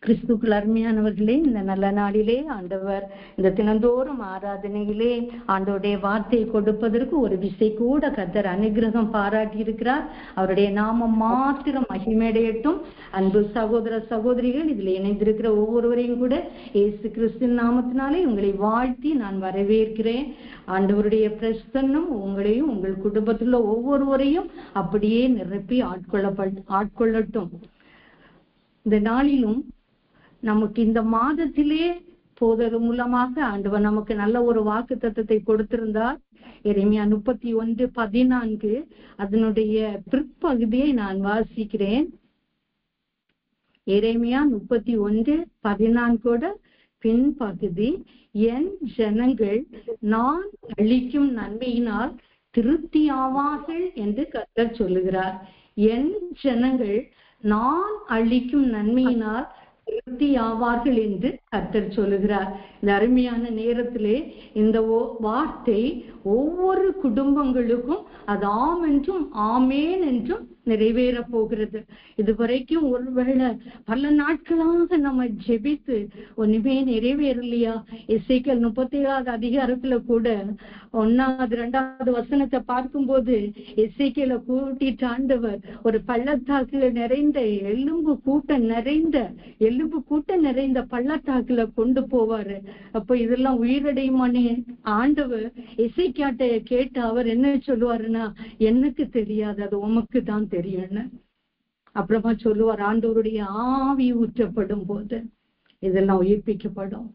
கிறிஸ்துக்குள் அருமையானவர்களே, இந்த நல்ல நாளிலே ஆண்டவர் இந்த தினந்தோறும் ஆராதனையிலே ஆண்டவருடைய வார்த்தையை கொடுப்பதற்கு ஒரு விசை கூட கர்த்தர் அனுகிரகம் பாராட்டி இருக்கிறார். அவருடைய நாமம் மாத்திரம் மகிமையடையட்டும். அன்பு சகோதர சகோதரிகள், இதில் இணைந்திருக்கிற ஒவ்வொருவரையும் கூட இயேசு கிறிஸ்துவின் நாமத்தினாலே உங்களை வாழ்த்தி நான் வரவேற்கிறேன். ஆண்டவருடைய பிரசன்னம் உங்களையும் உங்கள் குடும்பத்தில் ஒவ்வொருவரையும் அப்படியே நிரப்பி ஆட்கொள்ளட்டும். இந்த நாளிலும் நமக்கு இந்த மாதத்திலே போதல் மூலமாக ஆண்டவர் நமக்கு நல்ல ஒரு வாக்கு தத்தத்தை கொடுத்திருந்தார். எரேமியா 31:14 அதனுடைய பிற்பகுதியை நான் வாசிக்கிறேன். எரேமியா 31:14 பின்பகுதி, என் ஜனங்கள் நான் அளிக்கும் நன்மையினால் திருப்தியாவார்கள் என்று கர்த்தர் சொல்லுகிறார். என் ஜனங்கள் நான் அளிக்கும் நன்மையினால் திருப்தி ஆவார்கள் என்று கர்த்தர் சொல்லுகிறார். இந்த அருமையான நேரத்திலே இந்த வார்த்தை ஒவ்வொரு குடும்பங்களுக்கும் அது ஆம் என்றும் ஆமேன் என்றும் நிறைவேற போகிறது. இதுவரைக்கும் ஒருவேளை பல நாட்களாக நம்ம ஜெபித்து ஒண்ணுமே நிறைவேறலையா? எசேக்கியேல் 37 அதிகாரத்துல கூட 1வது 2வது வசனத்தை பார்க்கும்போது எசேக்கியேலை கூட்டிட்டு ஆண்டவர் ஒரு பள்ளத்தாக்குல நிறைந்த எலும்பு கூட்டம் நிறைந்த பள்ளத்தாக்குல கொண்டு போவாரு. அப்ப இதெல்லாம் உயிரடையுமானே ஆண்டவர் எசேக்கியாட்ட கேட்டு அவர் என்ன சொல்லுவாருன்னா, எனக்கு தெரியாது, அது உமக்கு தான் தெரியும்னு. அப்புறமா சொல்லுவார், ஆண்டவருடைய ஆவி ஊற்றப்படும் போது இதெல்லாம் உயிர்ப்பிக்கப்படும்.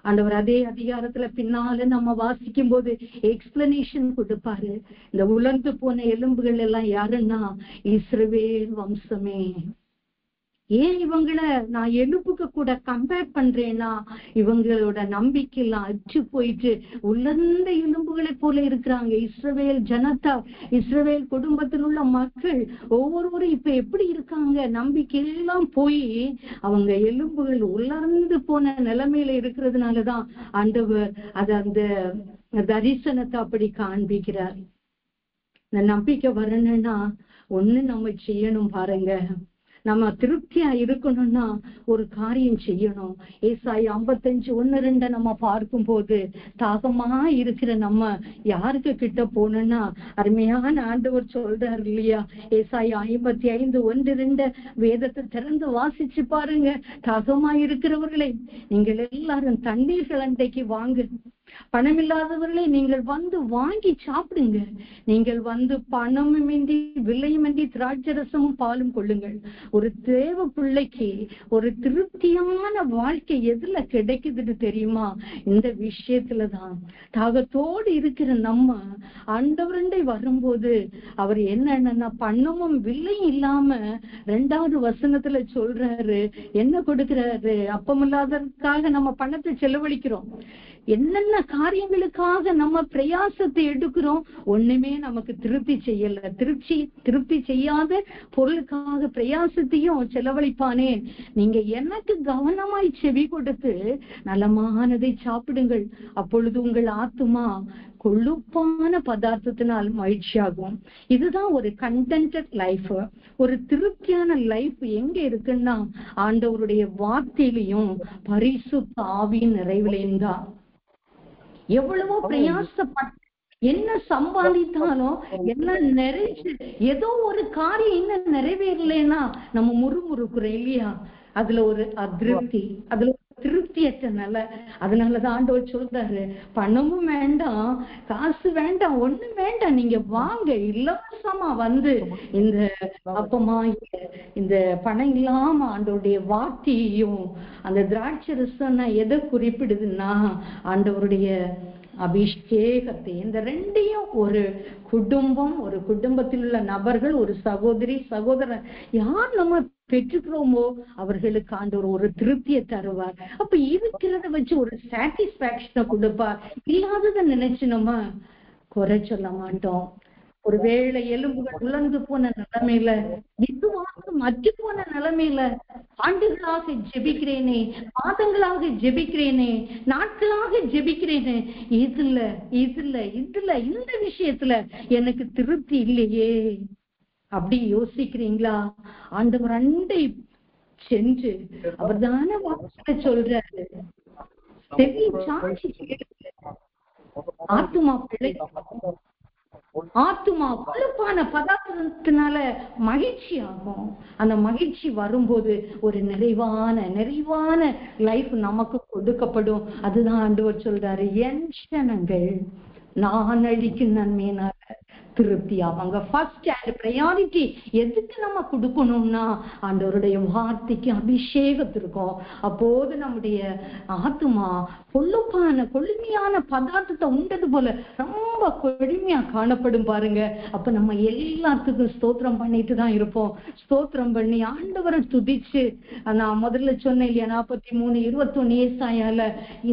ஆண்டவர் அதே அதிகாரத்துல பின்னால நம்ம வாசிக்கும் போது எக்ஸ்பிளனேஷன் கொடுப்பாரு. இந்த உலர்ந்து போன எலும்புகள் எல்லாம் யாருன்னா இஸ்ரவேல் வம்சமே. ஏன் இவங்களை நான் எலும்புக்கு கூட கம்பேர் பண்றேன்னா, இவங்களோட நம்பிக்கையெல்லாம் அச்சு போயிட்டு உலர்ந்த எலும்புகளை போல இருக்கிறாங்க. இஸ்ரவேல் ஜனதா, இஸ்ரவேல் குடும்பத்தில் உள்ள மக்கள் ஒவ்வொருவரும் இப்ப எப்படி இருக்காங்க? நம்பிக்கையெல்லாம் போய் அவங்க எலும்புகள் உலர்ந்து போன நிலைமையில இருக்கிறதுனாலதான் ஆண்டவர் அது அந்த தரிசனத்தை அப்படி காண்பிக்கிறார். இந்த நம்பிக்கை வரணும்னா ஒண்ணு நம்ம செய்யணும் பாருங்க. நம்ம திருப்தியா இருக்கணும்னா ஒரு காரியம் செய்யணும். ஏசாயா 55:1-2 நம்ம பார்க்கும் போது தாகமா இருக்கிற நம்ம யாருக்கு கிட்ட போனோம்னா அருமையான ஆண்டவர் சொல்றாரு இல்லையா? ஏசாயா 55:1-2 வேதத்தை திறந்து வாசிச்சு பாருங்க. தாகமா இருக்கிறவர்களை நீங்கள் எல்லாரும் தண்ணீர்கள் அண்டைக்கு வாங்க, பணமில்லாதவர்களை நீங்கள் வந்து வாங்கி சாப்பிடுங்க, நீங்கள் வந்து பணமுமின்றி விலையுமின்றி திராட்சரசமும் பாலும் கொள்ளுங்கள். ஒரு தேவ பிள்ளைக்கு ஒரு திருப்தியான வாழ்க்கை எதுல கிடைக்குதுன்னு தெரியுமா? இந்த விஷயத்துலதான். தாகத்தோடு இருக்கிற நம்ம ஆண்டவரண்டை வரும்போது அவர் என்னன்னா பணமும் விலையும் இல்லாம 2வது வசனத்துல சொல்றாரு, என்ன கொடுக்கிறாரு? அப்பமில்லாததுக்காக நம்ம பணத்தை செலவழிக்கிறோம். என்னென்ன காரியங்களுக்காக நம்ம பிரயாசத்தை எடுக்கிறோம், ஒண்ணுமே நமக்கு திருப்தி செய்யல. திருப்தி செய்யாத பொருளுக்காக பிரயாசத்தையும் செலவழிப்பானேன். நீங்க எனக்கு கவனமாய் செவி கொடுத்து நலமானதை சாப்பிடுங்கள், அப்பொழுது உங்கள் ஆத்துமா கொழுப்பான பதார்த்தத்தினால் மகிழ்ச்சியாகும். இதுதான் ஒரு கண்டென்டட் லைஃப். ஒரு திருப்தியான லைஃப் எங்க இருக்குன்னா ஆண்டவருடைய வார்த்தையிலையும் பரிசுத்த ஆவியின் நிறைவிலையும் தான். எவ்வளவோ பிரயாசப்பட்டு என்ன சம்பாதித்தாலும் எல்லாம் நிறைஞ்சு ஏதோ ஒரு காரியம் இன்னும் நிறைவேறலைன்னா நம்ம முறுமுறுக்குறோம் இல்லையா? அதுல ஒரு அதிருப்தி, அதுல திருப்தியற்ற நிலை. அதனாலதான் ஆண்டவர் சொல்றாரு, பணமும் வேண்டாம், காசு வேண்டாம், ஒண்ணும் வேண்டாம், நீங்க வாங்க, இலவசமா வந்து இந்த அப்பமா இந்த பணம் இல்லாம ஆண்டவருடைய வார்த்தையும் அந்த திராட்சை ரசம் எதை குறிப்பிடுதுன்னா ஆண்டவருடைய அபிஷேகத்தை. இந்த ரெண்டையும் ஒரு குடும்பம், ஒரு குடும்பத்தில் உள்ள நபர்கள், ஒரு சகோதரி சகோதரன் யார் நம்ம பெற்றுக்கிறோமோ அவர்களுக்கு ஆண்டவர் ஒரு திருப்தியை தருவார். அப்ப இருக்கிறத வச்சு ஒரு சாட்டிஸ்பாக்சனை கொடுப்பார். இல்லாததை நினைச்சு நம்ம குறை சொல்ல மாட்டோம். ஒருவேளை எலும்புகள் உலர்ந்து போன நிலைமையில, விசுவாசம் அற்று போன நிலைமையில ஆண்டுகளாக ஜெபிக்கிறேனே, மாதங்களாக ஜெபிக்கிறேனே, நாட்களாக ஜெபிக்கிறேனே, இதுல இந்த விஷயத்துல எனக்கு திருப்தி இல்லையே அப்படி யோசிக்கிறீங்களா? ஆண்டவர் அண்டை சென்று அவர் தானே வார்த்தை சொல்றாரு, செவி சாட்சி கேளுங்க. ஆத்துமா பிள்ளை ஆத்துமா கொழுப்பான பதார்த்தத்தினால மகிழ்ச்சி ஆகும். அந்த மகிழ்ச்சி வரும்போது ஒரு நிறைவான லைஃப் நமக்கு கொடுக்கப்படும். அதுதான் ஆண்டவர் சொல்றாரு, என் ஜனங்கள் நான் அளிக்கும் நன்மையினால திருப்தி ஆவாங்க. ஃபர்ஸ்ட் அண்ட் ப்ரையாரிட்டி எதுக்கு நம்ம கொடுக்கணும்னா ஆண்டவருடைய வார்த்தைக்கு அபிஷேகத்திற்கும். அப்போது நம்முடைய ஆத்துமா கொழுமையான பதார்த்தத்தை உண்டது போல ரொம்ப கொழுமையா காணப்படும் பாருங்க. அப்ப நம்ம எல்லாத்துக்கும் ஸ்தோத்திரம் பண்ணிட்டு தான் இருப்போம். ஸ்தோத்திரம் பண்ணி ஆண்டவரை துதிச்சு, நான் முதல்ல சொன்னேன் இல்லையா, 43:21 ஏசாயால,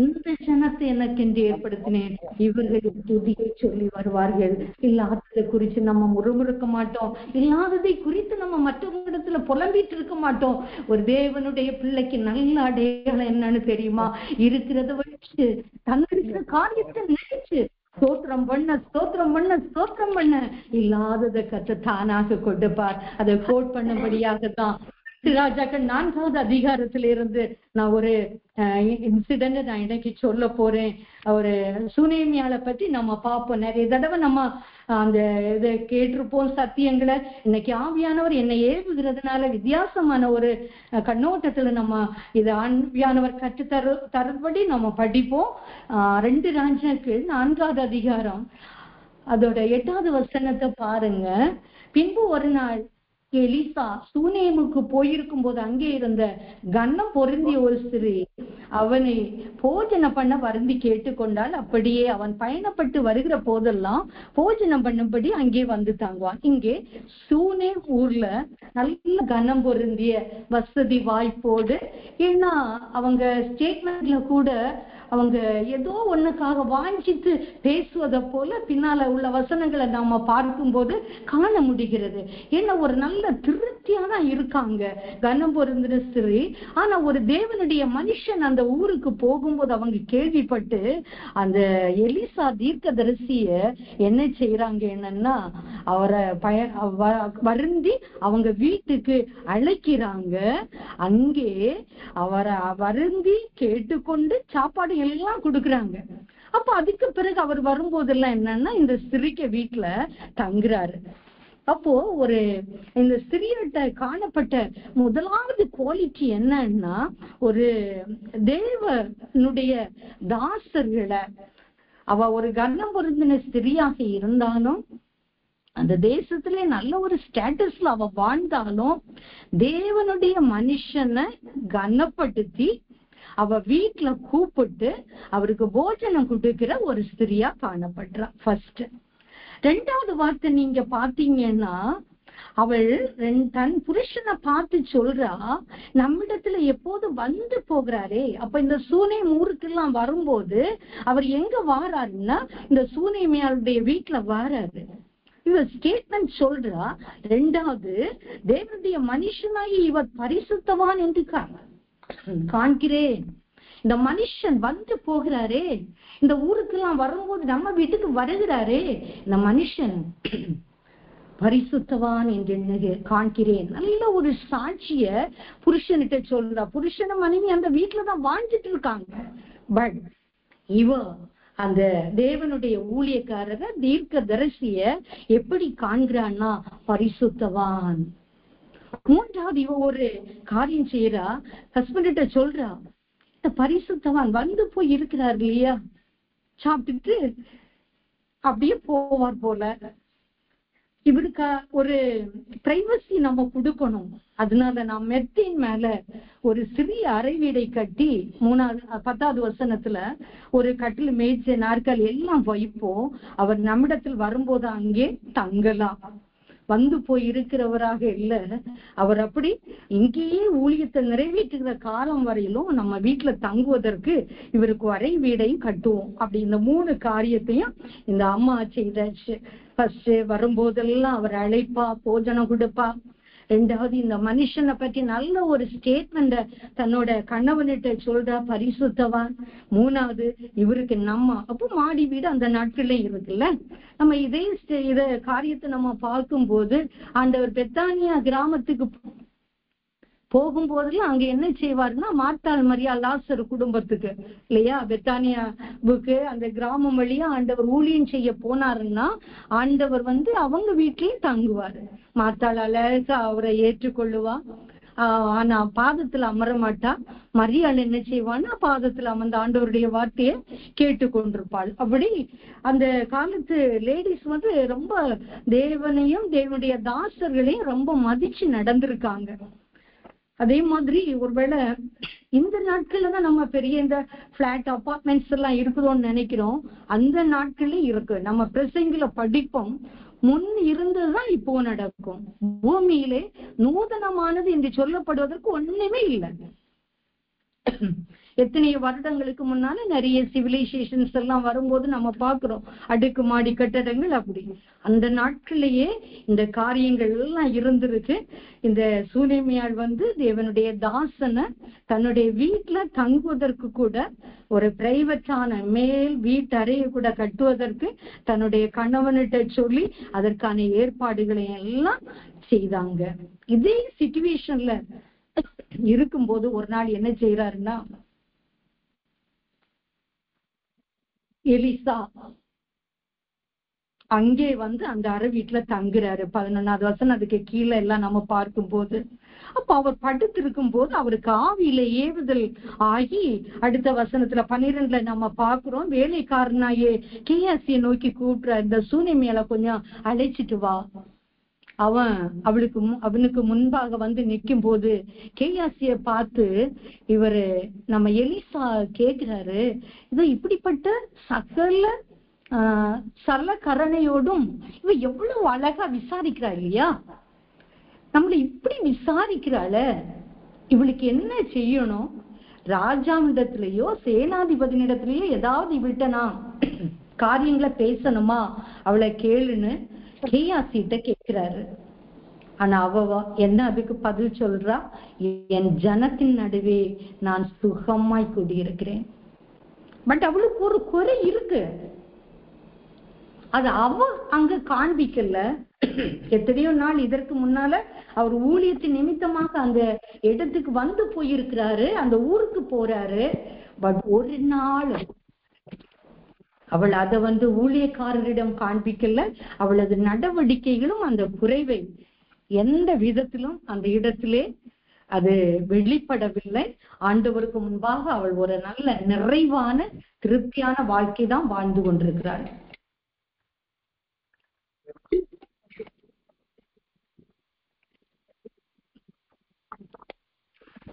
இந்த ஜனத்தை எனக்கு என்று ஏற்படுத்தினேன், இவர்கள் துதியை சொல்லி வருவார்கள். இல்லாததை குறித்து நம்ம முறுமுறுக்க மாட்டோம், இல்லாததை குறித்து நம்ம மற்றவங்க இடத்துல புலம்பிட்டு இருக்க மாட்டோம். ஒரு தேவனுடைய பிள்ளைக்கு நல்ல அடையாளம் என்னன்னு தெரியுமா? இருக்கிறத வச்சு தன்னிருக்கிற காரியத்தை நினைச்சு ஸ்தோத்திரம் பண்ண இல்லாததை கத்த தானாக கொடுப்பார். அதை கோட் பண்ணும்படியாகத்தான் ராஜாக்கள் 4வது அதிகாரத்திலிருந்து நான் ஒரு இன்சிடென்ட் நான் இன்னைக்கு சொல்ல போறேன். ஒரு சுனேமியால பத்தி நம்ம பார்ப்போம். நிறைய தடவை நம்ம அந்த இதை கேட்டிருப்போம் சத்தியங்களை. இன்னைக்கு ஆவியானவர் என்னை ஏவுகிறதுனால வித்தியாசமான ஒரு கண்ணோட்டத்துல நம்ம இதை ஆவியானவர் தருபடி நம்ம படிப்போம். 2 ராஜாக்கள் 4வது அதிகாரம் அதோட 8வது வசனத்தை பாருங்க. பின்பு ஒரு நாள் எலிசா சூனேமுக்கு போயிருக்கும் போது அங்கே இருந்த கன்னம் பொருந்திய ஒரு ஸ்திரீ அவனை போஜனம் பண்ண வருந்தி கேட்டுக்கொண்டால், அப்படியே அவன் பயணப்பட்டு வருகிற போதெல்லாம் போஜனம் பண்ணும்படி அங்கே வந்து தாங்குவான். இங்கே சூனேம் ஊர்ல நல்ல கனம் பொருந்திய வசதி வாய்ப்போடு, ஏன்னா அவங்க ஸ்டேட்மெண்ட்ல கூட அவங்க ஏதோ ஒண்ணுக்காக வாஞ்சித்து பேசுவதை போல பின்னால உள்ள வசனங்களை நாம பார்க்கும்போது காண முடிகிறது. ஏன்னா ஒரு நல்ல திருப்தியான இருக்காங்க கனம் பொருந்தின ஸ்திரீ. ஆனா ஒரு தேவனுடைய மனுஷன் அந்த ஊருக்கு போகும்போது அவங்க கேள்விப்பட்டு அந்த எலிசா தீர்க்கதரிசிய என்ன செய்யறாங்க, என்னன்னா அவரை வருந்தி அவங்க வீட்டுக்கு அழைக்கிறாங்க. அங்கே அவரை வருந்தி கேட்டுக்கொண்டு சாப்பாடு எல்லாம் கொடுக்குறாங்க. அப்ப அதுக்கு பிறகு அவர் வரும்போதெல்லாம் என்னன்னா இந்த ஸ்திரீக்கு வீட்டுல தங்குறாரு. அப்போ இந்த ஸ்திரீகிட்ட காணப்பட்ட முதலாவது குவாலிட்டி என்னன்னா, ஒரு தேவனுடைய தாசர்களை, அவ ஒரு கர்ணம் பொருந்தின ஸ்திரீயாக இருந்தாலும் அந்த தேசத்திலே நல்ல ஒரு ஸ்டேட்டஸ்ல அவ வாழ்ந்தாலும் தேவனுடைய மனுஷனை கனப்படுத்தி அவ வீட்டுல கூப்பிட்டு அவருக்கு போஜனம் கொடுக்கிற ஒரு ஸ்திரியா காணப்படுறா. ஃபர்ஸ்ட். 2வது வார்த்தை நீங்க பாத்தீங்கன்னா, அவள் தன் புருஷனை பார்த்து சொல்றா, நம்மிடத்துல எப்போது வந்து போகிறாரே. அப்ப இந்த சூனேம் ஊருக்கெல்லாம் வரும்போது அவர் எங்க வாராருன்னா இந்த சூனேமியாளுடைய வீட்டுல வாராரு. இவ ஸ்டேட்மெண்ட் சொல்றா. 2வது, தேவனுடைய மனுஷனாகி இவர் பரிசுத்தவான் என்று காண்கிறேன். இந்த மனுஷன் வந்து போகிறாரே, இந்த ஊருக்கெல்லாம் வரும்போது நம்ம வீட்டுக்கு வருகிறாரே, இந்த மனுஷன் பரிசுத்தவான் என்று காண்கிறேன். நல்ல ஒரு சாட்சிய புருஷன்கிட்ட சொல்றா. புருஷன மனைவி அந்த வீட்டுலதான் வாழ்ந்துட்டு இருக்காங்க. பட் இவ அந்த தேவனுடைய ஊழியக்காரரை தீர்க்கதரிசிய எப்படி காண்கிறான்னா பரிசுத்தவான். 3வது, இவ ஒரு காரியம் செய்யறா. ஹஸ்பண்ட சொல்றா, இந்த பரிசுத்தவான் வந்து போய் இருக்கிறார் இல்லையா, சாப்பிட்டுட்டு அப்படியே போவார் போல, இவருக்கு ஒரு பிரைவசி நம்ம கொடுக்கணும். அதனால நான் மெத்தின் மேல ஒரு சிறிய அறை வீடை கட்டி 10வது வசனத்துல ஒரு கட்டில் மேய்ச்ச நாற்காலி எல்லாம் வைப்போம், அவர் நம்மிடத்தில் வரும்போது அங்கே தங்கலாம். வந்து போய் இருக்கிறவராக இல்ல, அவர் அப்படி இங்கேயே ஊழியத்தை நிறைவேற்றுகிற காலம் வரையிலும் நம்ம வீட்டுல தங்குவதற்கு இவருக்கு அறை வீடையும் கட்டுவோம். அப்படி இந்த 3 காரியத்தையும் இந்த அம்மா செய்தாச்சு. ஃபர்ஸ்ட் வரும்போதெல்லாம் அவர் அழைப்பா, போஜனம் கொடுப்பா. 2வது, இந்த மனுஷனை பற்றி நல்ல ஒரு ஸ்டேட்மெண்ட தன்னோட கணவன்கிட்ட சொல்றா, பரிசுத்தவான். 3வது, இவருக்கு நம்ம அப்போ மாடி வீடு அந்த நாட்கள்ல இருக்குல்ல. நம்ம இத காரியத்தை நம்ம பார்க்கும் போது ஆண்டவர் பெத்தானியா கிராமத்துக்கு போகும்போதெல்லாம் அங்க என்ன செய்வாருன்னா, மார்த்தாள் மரியாள் லாசரு குடும்பத்துக்கு இல்லையா, பெத்தானியாவுக்கு அந்த கிராமம் வழியா ஆண்டவர் ஊழியம் செய்ய போனாருன்னா ஆண்டவர் அவங்க வீட்லயும் தங்குவாரு. மார்த்தாள் அழகா அவரை ஏற்றுக்கொள்ளுவா. ஆனா பாதத்துல அமர மாட்டா. மரியாள் என்ன செய்வான்னா, பாதத்துல அமர்ந்த ஆண்டவருடைய வார்த்தையை கேட்டு கொண்டிருப்பாள். அப்படி அந்த காலத்து லேடிஸ் ரொம்ப தேவனையும் தேவனுடைய தாசர்களையும் ரொம்ப மதிச்சு நடந்திருக்காங்க. அதே மாதிரி ஒருவேளை இந்த நாட்கள்ல தான் நம்ம பெரிய இந்த பிளாட் அபார்ட்மெண்ட்ஸ் எல்லாம் இருக்குதோன்னு நினைக்கிறோம். அந்த நாட்கள்ல இருக்கு. நம்ம பிரசங்கில படிப்போம், முன் இருந்ததுதான் இப்போ நடக்கும். பூமியிலே நூதனமானது என்று சொல்லப்படுவதற்கு ஒண்ணுமே இல்லை. எத்தனையோ வருடங்களுக்கு முன்னால நிறைய சிவிலைசேஷன்ஸ் எல்லாம் வரும்போது நம்ம பாக்குறோம் அடுக்குமாடி கட்டடங்கள். அப்படி அந்த நாட்கள்லயே இந்த காரியங்கள் எல்லாம் இருந்திருக்கு. இந்த சூலேமியாள் தேவனுடைய தாசனை தன்னுடைய வீட்டுல தங்குவதற்கு கூட ஒரு பிரைவேட்டான மேல் வீட்டறையை கூட கட்டுவதற்கு தன்னுடைய கணவன்கிட்ட சொல்லி அதற்கான ஏற்பாடுகளை எல்லாம் செய்தாங்க. இதே சிச்சுவேஷன்ல இருக்கும்போது ஒரு நாள் என்ன செய்யறாருன்னா, எலிசா அங்கே அந்த அறை வீட்டுல தங்குறாரு. 11வது வசனம் அதுக்கு கீழே எல்லாம் நம்ம பார்க்கும் போது, அப்ப அவர் படுத்திருக்கும் போது அவருக்கு ஆவியில ஏவுதல் ஆகி, அடுத்த வசனத்துல 12ல நம்ம பாக்குறோம், வேலைக்காரனாயே கேயாசியை நோக்கி கூப்பிடுற, இந்த சூனேமியால கொஞ்சம் அழைச்சிட்டு வா. அவனுக்கு முன்பாக நிற்கும் போது கேயாசிய பார்த்து இவரு நம்ம எலிசா கேட்கிறாரு, இதோ இப்படிப்பட்ட சகல கரணையோடும் இவ எவ்வளவு அழகா விசாரிக்கிறா இல்லையா, நம்மள இப்படி விசாரிக்கிறாள, இவளுக்கு என்ன செய்யணும்? ராஜாவிடத்திலேயோ சேனாதிபதியிடத்திலேயோ ஏதாவது இவள்கிட்ட நான் காரியங்களை பேசணுமா, அவளை கேளுன்னு கேயாசிட்ட கேட்கிறாரு. ஆனா அவ என்ன அதுக்கு பதில் சொல்றா, என் ஜனத்தின் நடுவே நான் சுகமாய் குடியிருக்கிறேன். பட் அவளுக்கு ஒரு குறை இருக்கு, அது அவ அங்க காண்பிக்கல. எத்தனையோ நாள் இதற்கு முன்னால அவர் ஊழியத்தின் நிமித்தமாக அந்த இடத்துக்கு போயிருக்கிறாரு, அந்த ஊருக்கு போறாரு. பட் ஒரு நாள் அவள் அதை ஊழியக்காரரிடம் காண்பிக்கல. அவளது நடவடிக்கைகளும் அந்த குறைவை எந்த விதத்திலும் அந்த இடத்திலே அது வெளிப்படவில்லை. ஆண்டவருக்கு முன்பாக அவள் ஒரு நல்ல நிறைவான திருப்தியான வாழ்க்கை தான் வாழ்ந்து கொண்டிருக்கிறாள்.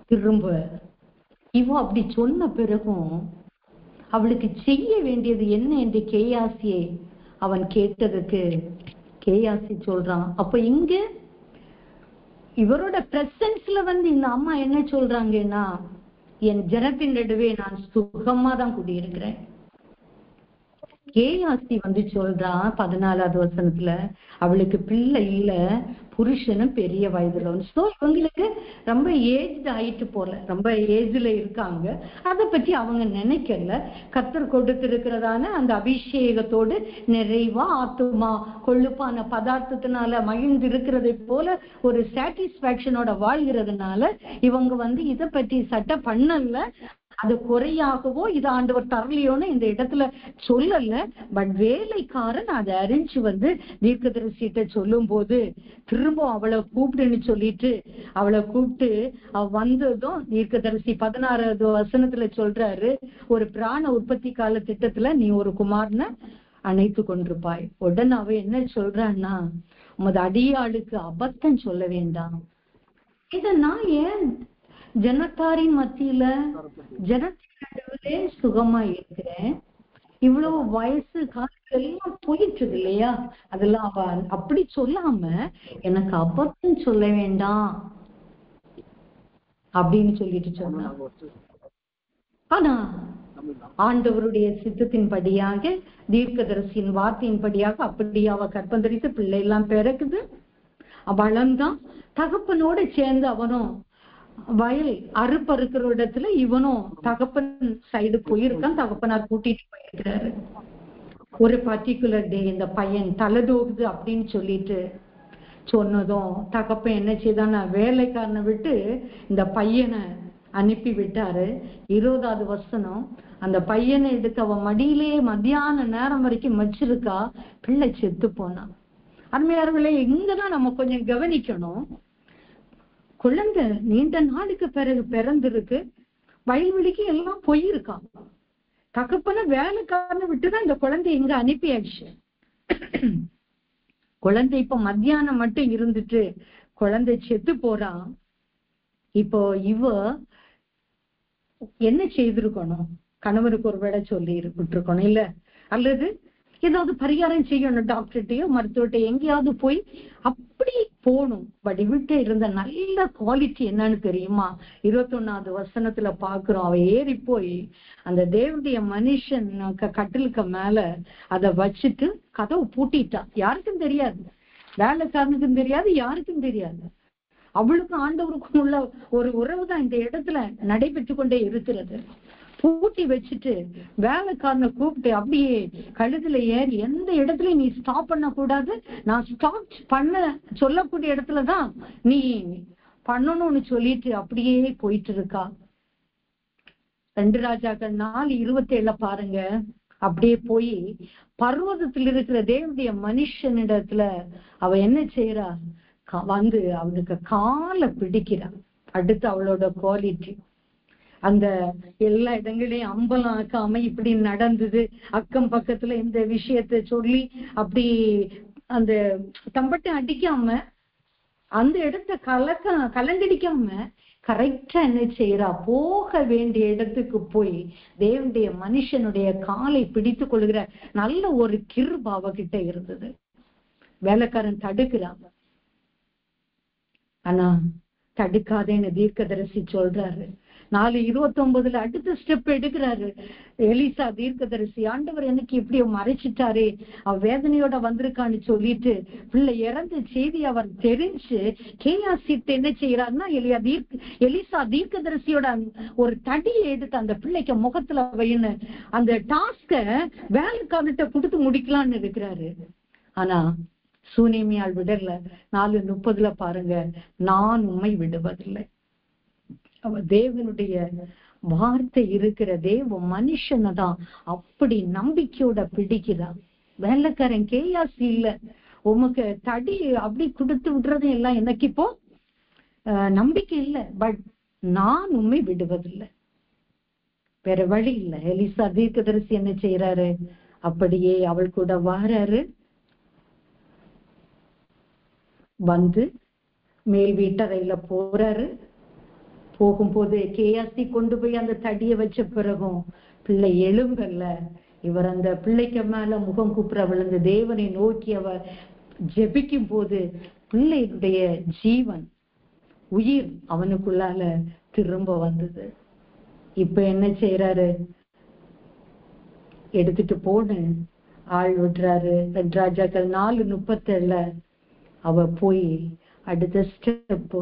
திரும்ப இவ அப்படி சொன்ன பிறகும் அவளுக்கு செய்ய வேண்டியது என்ன என்று கேயாசியை அவன் கேட்டதுக்கு கேயாசி சொல்றான். அப்ப இங்க இவரோட பிரசன்ஸ்ல இந்த அம்மா என்ன சொல்றாங்கன்னா, என் ஜனத்தின் நடுவே நான் சுகமா தான் குடியிருக்கிறேன். கேயாசி சொல்றான் 14வது வசனத்துல, அவளுக்கு பிள்ளை இல்ல, புருஷனும் பெரிய வயதுல. சோ இவங்களுக்கு ரொம்ப ஏஜ்டு ஆயிட்டு போல, ரொம்ப ஏஜ்ல இருக்காங்க. அதை பத்தி அவங்க நினைக்கல. கர்த்தர் கொடுத்திருக்கிறதான அந்த அபிஷேகத்தோடு நிறைவா ஆத்துமா கொழுப்பான பதார்த்தத்தினால மகிழ்ந்து இருக்கிறதை போல ஒரு சாட்டிஸ்பாக்சனோட வாழ்கிறதுனால இவங்க இதை பத்தி சட்டை பண்ணல. அது குறையாகவோ இது ஆண்டவர் தரலையோன்னு இந்த இடத்துல சொல்லல. பட் வேலைக்காரன் அதை அறிஞ்சு தீர்க்கதரிசிட்ட சொல்லும் போது திரும்ப அவளை கூப்பிடுன்னு சொல்லிட்டு அவளை கூப்பிட்டு அவ வந்ததும் தீர்க்கதரிசி 16வது வசனத்துல சொல்றாரு, ஒரு பிராண உற்பத்தி கால திட்டத்துல நீ ஒரு குமாரனை அணைத்து கொண்டிருப்பாய். உடனே அவ என்ன சொல்றான்னா, உமது அடியாளுக்கு அபத்தம் சொல்ல வேண்டாம். இத நான் ஏன் ஜனத்தாரின் மத்தியில ஜனத்தின் நடுவிலே சுகமா இருக்கிறேன், இவ்வளவு வயசு காலத்துல எல்லாம் போயிட்டு இல்லையா, அதெல்லாம் அவ அப்படி சொல்லாம எனக்கு அபத்தம் சொல்ல வேண்டாம் அப்படின்னு சொல்லிட்டு சொன்னா. ஆனா ஆண்டவருடைய சித்தத்தின்படியாக தீர்க்கதரிசியின் வார்த்தையின்படியாக அப்படி அவ கற்பந்தரித்து பிள்ளை எல்லாம் பிறக்குது. வளர்ந்தான். தகப்பனோட சேர்ந்து அவனும் வயல் அறுப்பறுக்கிற இடத்துல இவனும் தகப்பன் சைடு போயிருக்கான். தகப்பனார் கூட்டிட்டு போயிருக்கிறாரு. ஒரு பர்டிகுலர் டே இந்த பையன் தலதோகுது அப்படின்னு சொல்லிட்டு சொன்னதும் தகப்பன் என்ன செய்தான்னா வேலைக்காரனை விட்டு இந்த பையனை அனுப்பி விட்டாரு. 20வது வசனம், அந்த பையனை எடுத்து அவ மடியிலே மத்தியான நேரம் வரைக்கும் வச்சிருக்கா, பிள்ளை செத்து போனான். அருமையார்களே, இங்கதான் நம்ம கொஞ்சம் கவனிக்கணும். குழந்தை நீண்ட நாளுக்கு பிறகு பிறந்திருக்கு, வயல்வெளிக்கு எல்லாம் போயிருக்கான். தகப்பன வேலைக்காரனை விட்டுதான் இந்த குழந்தை இங்க அனுப்பியாச்சு. குழந்தை இப்ப மத்தியானம் மட்டும் இருந்துட்டு குழந்தை செத்து போறான். இப்போ இவ என்ன செய்திருக்கணும்? கணவருக்கு ஒரு வேளை சொல்லி விட்டுருக்கணும் இல்ல, அல்லது ஏதாவது பரிகாரம் செய்யணும், டாக்டர்கிட்டயோ மருத்துவர்கிட்ட எங்கேயாவது போய் அப்படி போகணும். பட் இவட்ட இருந்த நல்ல குவாலிட்டி என்னன்னு தெரியுமா? 21வது வசனத்துல பாக்குறோம், அவ ஏறி போய் அந்த தேவனுடைய மனுஷன் கட்டிலுக்கு மேல அதை வச்சுட்டு கதவை பூட்டிட்டா. யாருக்கும் தெரியாது, வேலைக்காரனுக்கும் தெரியாது, யாருக்கும் தெரியாது. அவளுக்கும் ஆண்டவருக்கும் உள்ள ஒரு உறவு தான் இந்த இடத்துல நடைபெற்று கொண்டே இருக்கிறது. பூட்டி வச்சுட்டு வேலைக்காரனை கூப்பிட்டு அப்படியே கழுதுல ஏறி, எந்த இடத்துலயும் நீ ஸ்டாப் பண்ண கூடாது, நான் ஸ்டாப் பண்ண சொல்லக்கூடிய இடத்துலதான் நீ பண்ணணும்னு சொல்லிட்டு அப்படியே போயிட்டு இருக்கா. 2 ராஜாக்கள் 4:27 பாருங்க. அப்படியே போய் பர்வதத்தில் இருக்கிற தேவனுடைய மனுஷனிடத்துல அவ என்ன செய்யறா, வந்து அவனுக்கு காலை பிடிக்கிறான். அடுத்து அவளோட குவாலிட்டி, அந்த எல்லா இடங்களையும் அம்பலம் ஆக்காம இப்படி நடந்தது, அக்கம் பக்கத்துல இந்த விஷயத்த சொல்லி அப்படி அந்த தம்பட்டை அடிக்காம அந்த இடத்த கலங்கடிக்காம கரெக்டா என்ன செய்யறா, போக வேண்டிய இடத்துக்கு போய் தேவனுடைய மனுஷனுடைய காலை பிடித்து கொள்கிற நல்ல ஒரு கிருபை அவகிட்ட இருந்தது. வேலைக்காரன் தடுக்கிறான், ஆனா தடுக்காதேன்னு தீர்க்கதரிசி சொல்றாரு. 4:29 அடுத்த ஸ்டெப் எடுக்கிறாரு எலிசா தீர்க்கதரிசி. ஆண்டவர் எனக்கு இப்படி மறைச்சிட்டாரே, அவ வேதனையோட வந்திருக்கான்னு சொல்லிட்டு பிள்ளை இறந்த செய்தி அவர் தெரிஞ்சு கேயாசிட்டு என்ன செய்யறாருன்னா, எலிசா தீர்க்கதரிசியோட ஒரு தடியை எடுத்து அந்த பிள்ளைக்கு முகத்துல வைன்னு அந்த டாஸ்க வேலைக்காரன்கிட்ட கொடுத்து முடிக்கலான்னு இருக்கிறாரு. ஆனா சூனேமியால் விடல. 4:30 பாருங்க, நான் உம்மை விடுவதில்லை. அவ தேவனுடைய வார்த்தை இருக்கிற தேவ மனுஷனை தான் அப்படி நம்பிக்கையோட பிடிக்கிறான். வேலைக்காரன் கேயாசி இல்ல, உமக்கு தடி அப்படி கொடுத்து விடுறது எல்லாம் எனக்கு இப்போ நம்பிக்கை இல்லை, பட் நான் உண்மை விடுவதில்லை. வேற வழி இல்லை. எலிசா தீர்க்கதரிசி என்ன செய்யறாரு, அப்படியே அவள் கூட வாராரு. வந்து மேல் வீட்டறையில போறாரு. போகும்போது கேயாசி கொண்டு போய் அந்த தடியை வச்ச பிறகும் பிள்ளை எழும்பல்ல. இவர் அந்த பிள்ளைக்கு மேல முகம் கூப்புற விழுந்து தேவனை நோக்கி அவர் ஜெபிக்கும் போது பிள்ளையுடைய ஜீவன் உயிர் அவனுக்குள்ளால திரும்ப வந்தது. இப்ப என்ன செய்யறாரு, எடுத்துட்டு போன ஆள் விடுறாரு. 2 ராஜாக்கள் 4:37 அவ போய் அடுத்த ஸ்டெப்,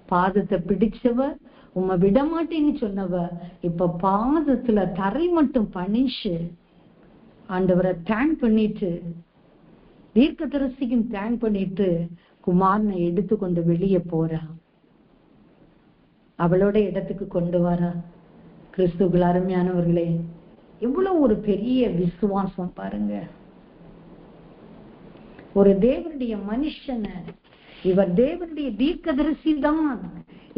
பாதத்தை பிடிச்சவ, உம்மை விடமாட்டேன்னு சொன்னவ இப்ப பாதத்துல தரை மட்டும் பணிச்சு ஆண்டவரை தேங்க் பண்ணிட்டு, தீர்க்கதரிசிக்கும் தேங்க் பண்ணிட்டு குமாரனை எடுத்து கொண்டு வெளியே போறா. அவளோட இடத்துக்கு கொண்டு வரா. கிறிஸ்துவுக்குள் அருமையானவர்களே, எவ்வளவு ஒரு பெரிய விசுவாசம் பாருங்க. ஒரு தேவனுடைய மனுஷனை இவர் தேவனுடைய தீர்க்கதரிசி தான்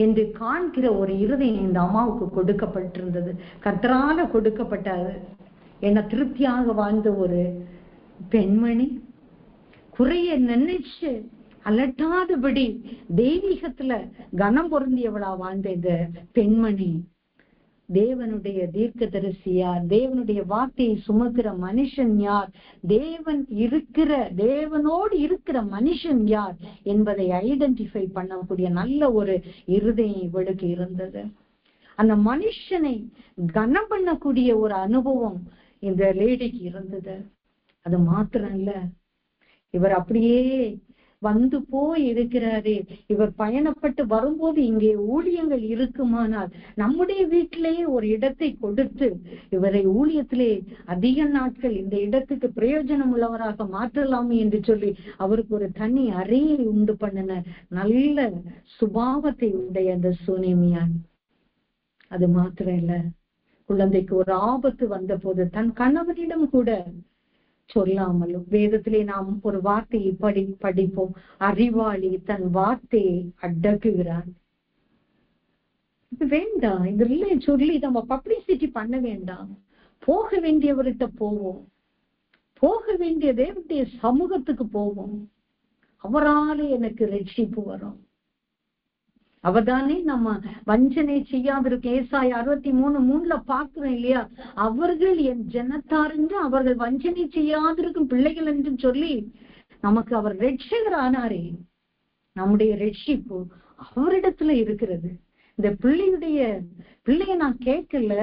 என்று காண்கிற ஒரு இருதயம் இந்த அம்மாவுக்கு கொடுக்கப்பட்டிருந்தது, கர்த்தரால கொடுக்கப்பட்டது. என்ன திருப்தியாக வாழ்ந்த ஒரு பெண்மணி, குறைய நினைச்சு அலட்டாதபடி தெய்வீகத்துல கனம் பொருந்தியவளா வாழ்ந்த இந்த பெண்மணி தேவனுடைய தீர்க்கதரிசி யார், தேவனுடைய வார்த்தையை சுமக்கிற மனுஷன் யார், தேவனோடு இருக்கிற மனுஷன் யார் என்பதை ஐடென்டிஃபை பண்ணக்கூடிய நல்ல ஒரு இருதயம் இவளுக்கு இருந்தது. அந்த மனுஷனை கனம் பண்ணக்கூடிய ஒரு அனுபவம் இந்த லேடிக்கு இருந்தது. அது மாத்திரம் இல்ல, இவர் அப்படியே வந்து போய் இருக்கிறாரே, இவர் பயணப்பட்டு வரும்போது இங்கே ஊழியங்கள் இருக்குமானால் நம்முடைய வீட்டிலேயே ஒரு இடத்தை கொடுத்து இவரை ஊழியத்திலே அதிக நாட்கள் இந்த இடத்துக்கு பிரயோஜனம் உள்ளவராக மாற்றலாமே என்று சொல்லி அவருக்கு ஒரு தனி அறையை உண்டு பண்ணின நல்ல சுபாவத்தை உடைய அந்த சூனேமியான். அது மாத்திரம் இல்ல, குழந்தைக்கு ஒரு ஆபத்து வந்த போது தன் கணவனிடம் கூட சொல்லாமலும், வேதத்திலே நாம் ஒரு வார்த்தையை படிப்போம், அறிவாளி தன் வார்த்தையை அடக்குகிறான். இது வேண்டாம், இதுல சொல்லி நம்ம பப்ளிசிட்டி பண்ண வேண்டாம். போக வேண்டியவர்கிட்ட போவோம், போக வேண்டிய தேவனுடைய சமூகத்துக்கு போவோம். அவராலே எனக்கு ரட்சிப்பு வரும். அவதானே நம்ம வஞ்சனை செய்யாதிருக்க ஏசாயா 63:3 பாக்குறோம் இல்லையா? அவர்கள் என் ஜனத்தார் என்று, அவர்கள் வஞ்சனை செய்யாதிருக்கும் பிள்ளைகள் என்று சொல்லி நமக்கு அவர் ரட்சகர் ஆனாரே. நம்முடைய ரட்சிப்பு அவரிடத்துல இருக்கிறது. இந்த பிள்ளைய நான் கேட்கல,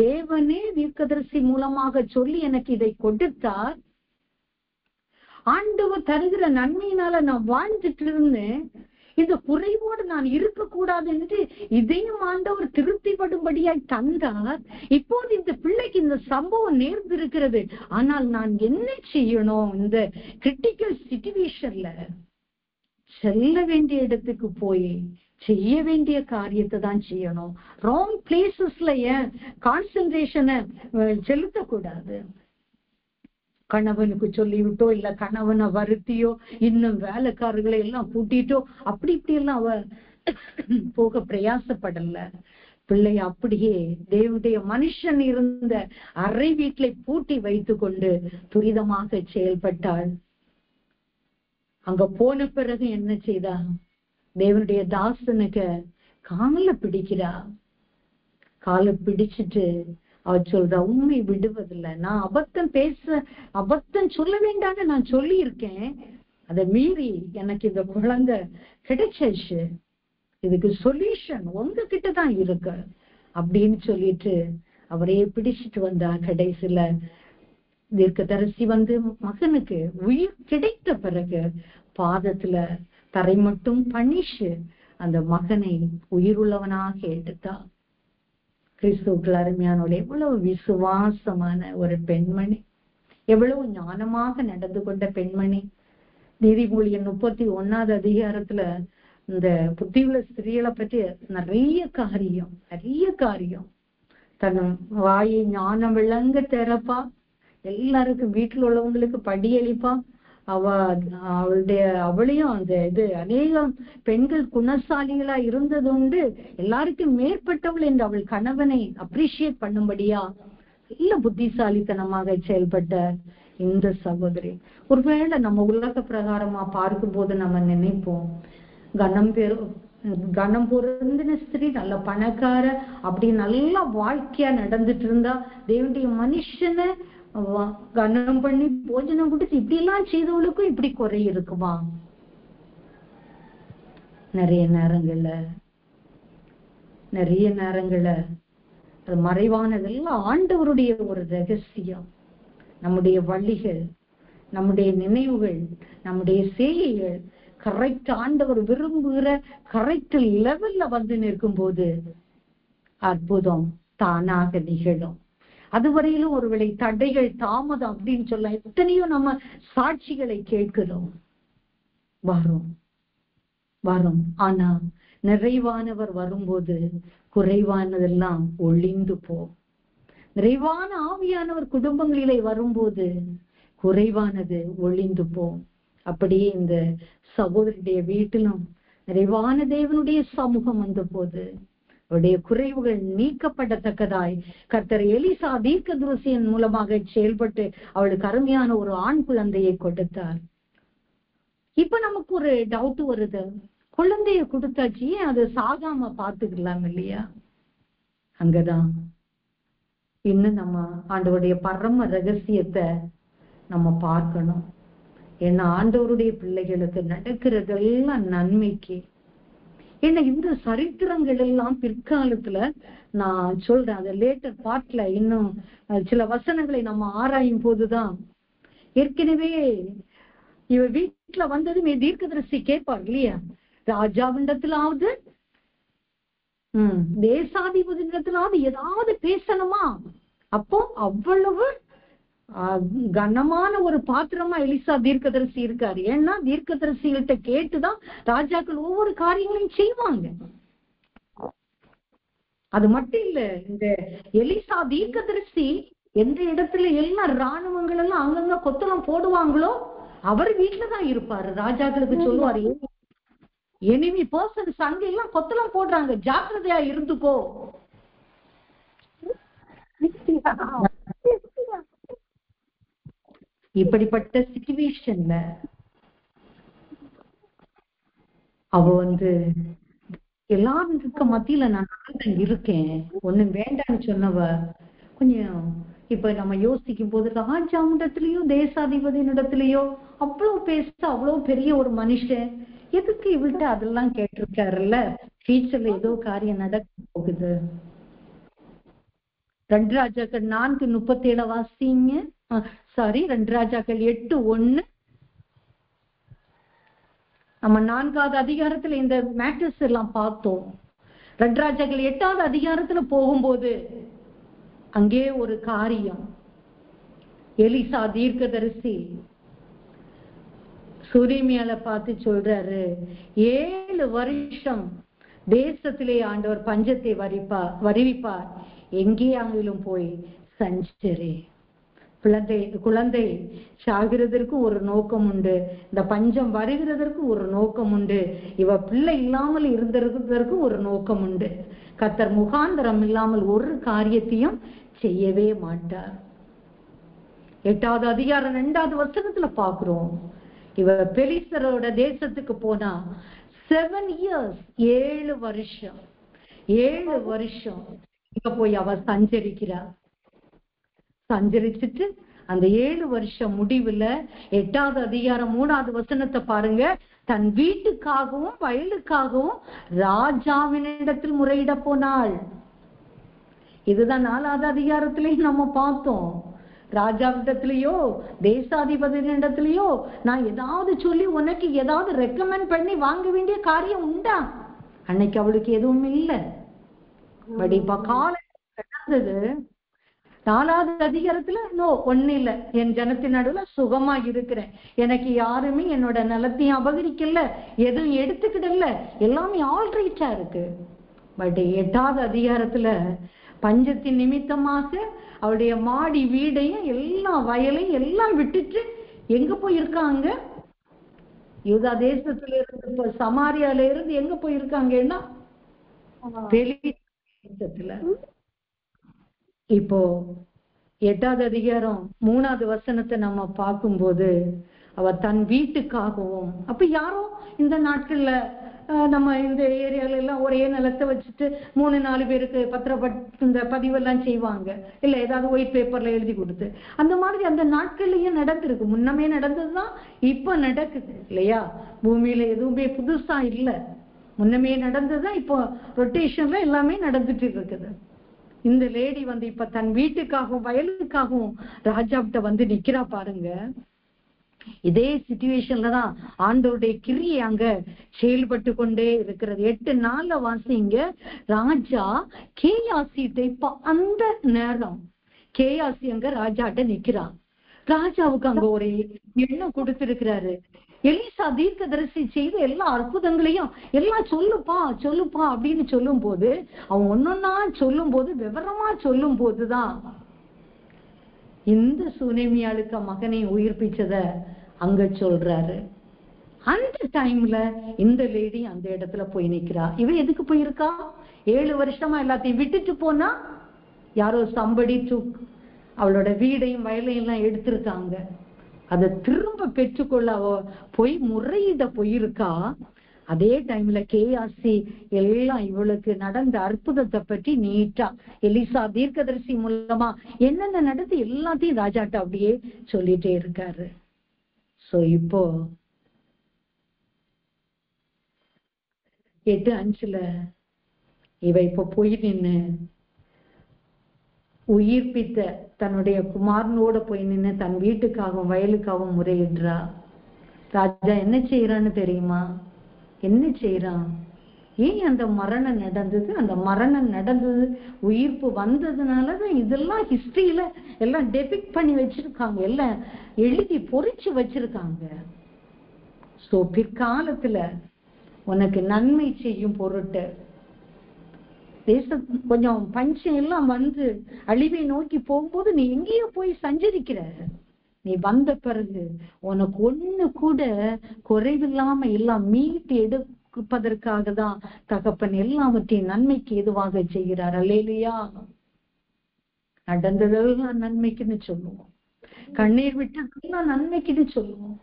தேவனே தீர்க்கதரிசி மூலமாக சொல்லி எனக்கு இதை கொடுத்தார். ஆண்டவர் தருகிற நன்மையினால நான் வாழ்ந்துட்டு இருந்தேன். இந்த குறைவோடு நான் இருக்கக்கூடாது என்று இதையும் ஆண்டவர் திருப்திப்படும்படியாய் தந்தார். இப்போது இந்த பிள்ளைக்கு இந்த சம்பவம் நேர்ந்திருக்கிறது. ஆனால் நான் என்ன செய்யணும்? இந்த கிரிட்டிக்கல் சிச்சுவேஷன்ல செல்ல வேண்டிய இடத்துக்கு போய் செய்ய வேண்டிய காரியத்தை தான் செய்யணும். ராங் பிளேசஸ்ல ஏன் கான்சென்ட்ரேஷனை செலுத்தக்கூடாது? கணவனுக்கு சொல்லிவிட்டோ, இல்ல கணவனை வருத்தியோ, இன்னும் வேலைக்காரர்களை எல்லாம் கூட்டிட்டோ அப்படி இப்படி எல்லாம் அவ போக பிரயாசப்படல. பிள்ளை அப்படியே தேவனுடைய மனுஷன் இருந்த அறை வீட்டை பூட்டி வைத்து கொண்டு துரிதமாக செயல்பட்டாள். அங்க போன பிறகு என்ன செய்தா? தேவனுடைய தாசனுக்கு காலை பிடிக்கிறா. காலை பிடிச்சிட்டு அவ சொல்றா, உண்மை விடுவதில்லை. நான் அபத்தம் சொல்ல வேண்டாம்னு நான் சொல்லி இருக்கேன். அதை மீறி எனக்கு இந்த குழந்தை கிடைச்சிச்சு. இதுக்கு சொல்யூஷன் உங்ககிட்டதான் இருக்கு அப்படின்னு சொல்லிட்டு அவரையே பிடிச்சிட்டு வந்தா. கடைசியில தீர்க்கதரிசி வந்து மகனுக்கு உயிர் கிடைத்த பிறகு பாதத்துல தரை மட்டும் பணிச்சு அந்த மகனை உயிருள்ளவனாக எடுத்தா. கிறிஸ்துவுக்குள் அருமையானவளே, எவ்வளவு விசுவாசமான ஒரு பெண்மணி, எவ்வளவு ஞானமாக நடந்து கொண்ட பெண்மணி. நீதிமொழியின் 31வது அதிகாரத்துல இந்த புத்தியுள்ள ஸ்திரீகளை பற்றி நிறைய காரியம். தன் வாயை ஞானம் விளங்க திறப்பா, எல்லாருக்கும் வீட்டுல உள்ளவங்களுக்கு படியளிப்பா. அவளையும் அந்த அநேகம் பெண்கள் குணசாலிகளா இருந்தது உண்டு. எல்லாருக்கும் மேற்பட்டவள் என்று அவள் கணவனை அப்ரிஷியேட் பண்ணும்படியா இல்ல புத்திசாலித்தனமாக செயல்பட்ட இந்த சகோதரி. ஒருவேளை நம்ம உலக பிரகாரமா பார்க்கும் போது நம்ம நினைப்போம், கனம் பொருந்தின ஸ்திரீ, நல்ல பணக்கார, அப்படி நல்ல வாழ்க்கையா நடந்துட்டு இருந்தா, தேவனுடைய மனுஷனை கனம் பண்ணி போஜனம் கொடுத்து இப்படி எல்லாம் செய்தவளுக்கும் இப்படி குறை இருக்குமா? நிறைய நேரங்கள்ல அது மறைவானதெல்லாம் ஆண்டவருடைய ஒரு ரகசியம். நம்முடைய வழிகள், நம்முடைய நினைவுகள், நம்முடைய செய்கைகள் கரெக்ட் ஆண்டவர் விரும்புகிற கரெக்ட் லெவல்ல வந்து நிற்கும் போது அற்புதம் தானாக நிகழும். அதுவரையிலும் ஒருவேளை தடைகள், தாமதம் அப்படின்னு சொல்ல எத்தனையோ நம்ம சாட்சிகளை கேட்கிறோம். வரும் ஆனா நிறைவானவர் வரும்போது குறைவானதெல்லாம் ஒளிந்து நிறைவான ஆவியானவர் குடும்பங்களிலே வரும்போது குறைவானது ஒளிந்து அப்படியே இந்த சகோதரருடைய வீட்டிலும் நிறைவான தேவனுடைய சமூகம் வந்த போது அவருடைய குறைவுகள் நீக்கப்படத்தக்கதாய் கர்த்தர் எலிசா தீர்க்கதரிசியின் மூலமாக செயல்பட்டு அவளுக்கு அருமையான ஒரு ஆண் குழந்தையை கொடுத்தார். இப்ப நமக்கு ஒரு டவுட் வருது, குழந்தைய கொடுத்தாச்சு, ஏன் அதை சாகாம பாத்துக்கலாம் இல்லையா? அங்கதான் இன்னும் நம்ம ஆண்டவருடைய பரம ரகசியத்தை நம்ம பார்க்கணும். ஏன்னா ஆண்டவருடைய பிள்ளைகளுக்கு நடக்கிறதெல்லாம் நன்மைக்கு. ஏன்னா இந்த சரித்திரங்கள் எல்லாம் பிற்காலத்துல நான் சொல்றேன், அந்த லேட்டர் பார்ட்ல இன்னும் சில வசனங்களை நம்ம ஆராயும் போதுதான், ஏற்கனவே இவ வீட்டுல வீட்டுல வந்ததுமே தீர்க்கதரிசி கேட்பார் இல்லையா, ராஜாவிடத்திலாவது தேசாதிபதியிடத்திலாவது ஏதாவது பேசணுமா? அப்போ அவ்வளவு கனமான ஒரு பாத்திரமா எலிசா தீர்க்கதரிசி இருக்காரு. ஏன்னா தீர்க்கதரிசிகிட்ட கேட்டுதான் ராஜாக்கள் ஒவ்வொரு காரியங்களையும் செய்வாங்க. அது மட்டும் இல்ல, இந்த எலிசா தீர்க்கதரிசி எந்த இடத்துல எல்லாம் ராணுவங்கள் எல்லாம் அங்கங்க கொத்தளம் போடுவாங்களோ அவர் வீட்டுலதான் இருப்பாரு. ராஜாக்களுக்கு சொல்லுவாரு, எனிமி பர்சன்ஸ் அங்க எல்லாம் கொத்தளம் போடுறாங்க, ஜாக்கிரதையா இருந்துக்கோ. இப்படிப்பட்ட சிச்சுவேஷன்ல அவ எல்லாரும் இருக்க மத்தியில நான் இருக்கேன், ஒண்ணும் வேண்டான்னு சொன்னவ கொஞ்சம் இப்ப நம்ம யோசிக்கும் போது ராஜாவிடத்திலயோ தேசாதிபதியினிடத்திலயோ அவ்வளவு பேச அவ்வளவு பெரிய ஒரு மனுஷன் எதுக்கு இவள்கிட்ட அதெல்லாம் கேட்டிருக்காருல்ல, ஃபியூச்சர்ல ஏதோ காரியம் நடக்க போகுது. 2 ராஜாக்கள் 4:37 வாசிங்க. சாரி, 2 ராஜாக்கள் 8:1. நம்ம 4வது அதிகாரத்துல இந்த மேட்டர்ஸ் எல்லாம் பார்த்தோம். 2 ராஜாக்கள் 8வது அதிகாரத்துல போகும்போது அங்கே ஒரு காரியம், எலிசா தீர்க்கதரிசி சூரியமியால பார்த்து சொல்றாரு, 7 வருஷம் தேசத்திலே ஆண்டவர் பஞ்சத்தை வருவிப்பார், எங்கே அங்கிலும் போய் சஞ்சரி. குழந்தை சாகிறதற்கு ஒரு நோக்கம் உண்டு, இந்த பஞ்சம் வருகிறதற்கு ஒரு நோக்கம் உண்டு, இவ பிள்ளை இல்லாமல் இருந்ததற்கு ஒரு நோக்கம் உண்டு. கர்த்தர் முகாந்தரம் இல்லாமல் ஒரு காரியத்தையும் செய்யவே மாட்டார். 8வது அதிகாரம் 2வது வசனத்துல பாக்குறோம், இவ பெலிஸ்தரோட தேசத்துக்கு போனா 7 years 7 வருஷம் 7 வருஷம் இங்க போய் அவ சஞ்சரிச்சுட்டு அந்த 7 வருஷம் முடிவுல 8வது அதிகாரம் 3வது வசனத்தை பாருங்க, தன் வீட்டுக்காகவும் வயலுக்காகவும் ராஜாவினிடத்தில் முறையிட போனாள். இதுதான் 4வது அதிகாரத்திலையும் நம்ம பார்த்தோம். ராஜாவிடத்திலேயோ தேசாதிபதியிடத்திலேயோ நான் ஏதாவது சொல்லி உனக்கு ஏதாவது ரெக்கமெண்ட் பண்ணி வாங்க வேண்டிய காரியம் உண்டா? அன்னைக்கு அவளுக்கு எதுவும் இல்லை. பட் இப்ப காலம் நடந்தது 4வது அதிகாரத்துல ஒண்ணு இல்ல, என் ஜனத்தின் நடுவுல சுகமா இருக்கிறேன், எனக்கு யாருமே என்னோட நிலத்தையும் அபகரிக்கல, எதுவும் எடுத்துக்கிடல, எல்லாமே ஆல்ரைட்டா இருக்கு. பட் 8வது அதிகாரத்துல பஞ்சத்தின் நிமித்தமாக அவளுடைய மாடி வீடையும் எல்லா வயலையும் எல்லாம் விட்டுட்டு எங்க போயிருக்காங்க? யூதா தேசத்துல இருந்து சமாரியால இருந்து எங்க போயிருக்காங்கன்னா தேசத்துல. இப்போ 8வது அதிகாரம் 3வது வசனத்தை நம்ம பார்க்கும்போது அவ தன் வீட்டுக்காகவும், அப்ப யாரும் இந்த நாட்கள்ல நம்ம இந்த ஏரியால எல்லாம் ஒரே நிலத்தை வச்சுட்டு 3-4 பேருக்கு இந்த பதிவெல்லாம் செய்வாங்க இல்ல, ஏதாவது ஒயிட் பேப்பர்ல எழுதி கொடுத்து, அந்த மாதிரி அந்த நாட்கள்லயும் நடந்திருக்கு. முன்னமே நடந்ததுதான் இப்ப நடக்குது இல்லையா? பூமியில எதுவுமே புதுசா இல்ல, முன்னமே நடந்ததுதான் இப்போ ரொட்டேஷன்ல எல்லாமே நடந்துட்டு இருக்குது. இந்த லேடி இப்ப தன் வீட்டுக்காகவும் வயலுக்காகவும் ராஜாவிட்ட நிக்கிறா பாருங்க. இதே சிச்சுவேஷன்ல தான் ஆண்டவருடைய கிரியை அங்க செயல்பட்டு கொண்டே இருக்கிறது. 8:4 வாசிங்க. ராஜா கேயாசிட்டை அந்த நேரம் கேயாசி அங்க ராஜாட்ட நிக்கிறான். ராஜாவுக்கு அங்க ஒரு எண்ணம் கொடுத்திருக்கிறாரு, எலிசா தீர்க்கதரிசி செய்த எல்லா அற்புதங்களையும் எல்லாம் சொல்லுப்பா அப்படின்னு சொல்லும் போது, அவன் ஒன்னொன்னா சொல்லும் போது, விவரமா சொல்லும் போதுதான் இந்த சுனேமியாளுக்கு மகனை உயிர்ப்பிச்சத அங்க சொல்றாரு. அந்த டைம்ல இந்த லேடி அந்த இடத்துல போய் நிக்கிறா. இவ எதுக்கு போயிருக்கா? 7 வருஷமா எல்லாத்தையும் விட்டுட்டு போனா, யாரோ சம்படி அவளோட வீடையும் வயலையும் எல்லாம் எடுத்திருக்காங்க, அதை திரும்ப பெற்றுக்கொள்ள அவ போய் முறையிட போயிருக்கா. அதே டைம்ல கேயாசி எல்லாம் இவளுக்கு நடந்த அற்புதத்தை பற்றி நீட்டா எலிசா தீர்க்கதரிசி மூலமா என்னென்ன நடந்து எல்லாத்தையும் ராஜாட்ட அப்படியே சொல்லிட்டே இருக்காரு. சோ இப்போ 8:5 இவ இப்ப போய் நின்னு உயிர்ப்பித்த தன்னுடைய குமாரனோட போய் நின்று தன் வீட்டுக்காகவும் வயலுக்காகவும் முறையிடுறா. ராஜா என்ன செய்யறான்னு தெரியுமா? என்ன செய்யறான்? ஏன் அந்த மரணம் நடந்தது? அந்த மரணம் நடந்தது, உயிர்ப்பு வந்ததுனாலதான் இதெல்லாம் ஹிஸ்டரியில எல்லாம் டெபிக்ட் பண்ணி வச்சிருக்காங்க, எல்லாம் எழுதி பொறிச்சு வச்சிருக்காங்க. சோ பிற்காலத்துல உனக்கு நன்மை செய்யும் பொருட்டு கொஞ்சம் பஞ்சம் எல்லாம் வந்து அழிவை நோக்கி போகும்போது நீ எங்கேயோ போய் சஞ்சரிக்கிற. நீ வந்த பிறகு உனக்கு ஒண்ணு கூட குறைவில்லாம எல்லாம் மீட்டு எடுப்பதற்காக தான் தகப்பன் எல்லாவற்றையும் நன்மைக்கு எதுவாக செய்கிறார். அல்லேலூயா. நடந்ததெல்லாம் நன்மைக்குன்னு சொல்லுவோம், கண்ணீர் விட்டதெல்லாம் நன்மைக்குன்னு சொல்லுவோம்,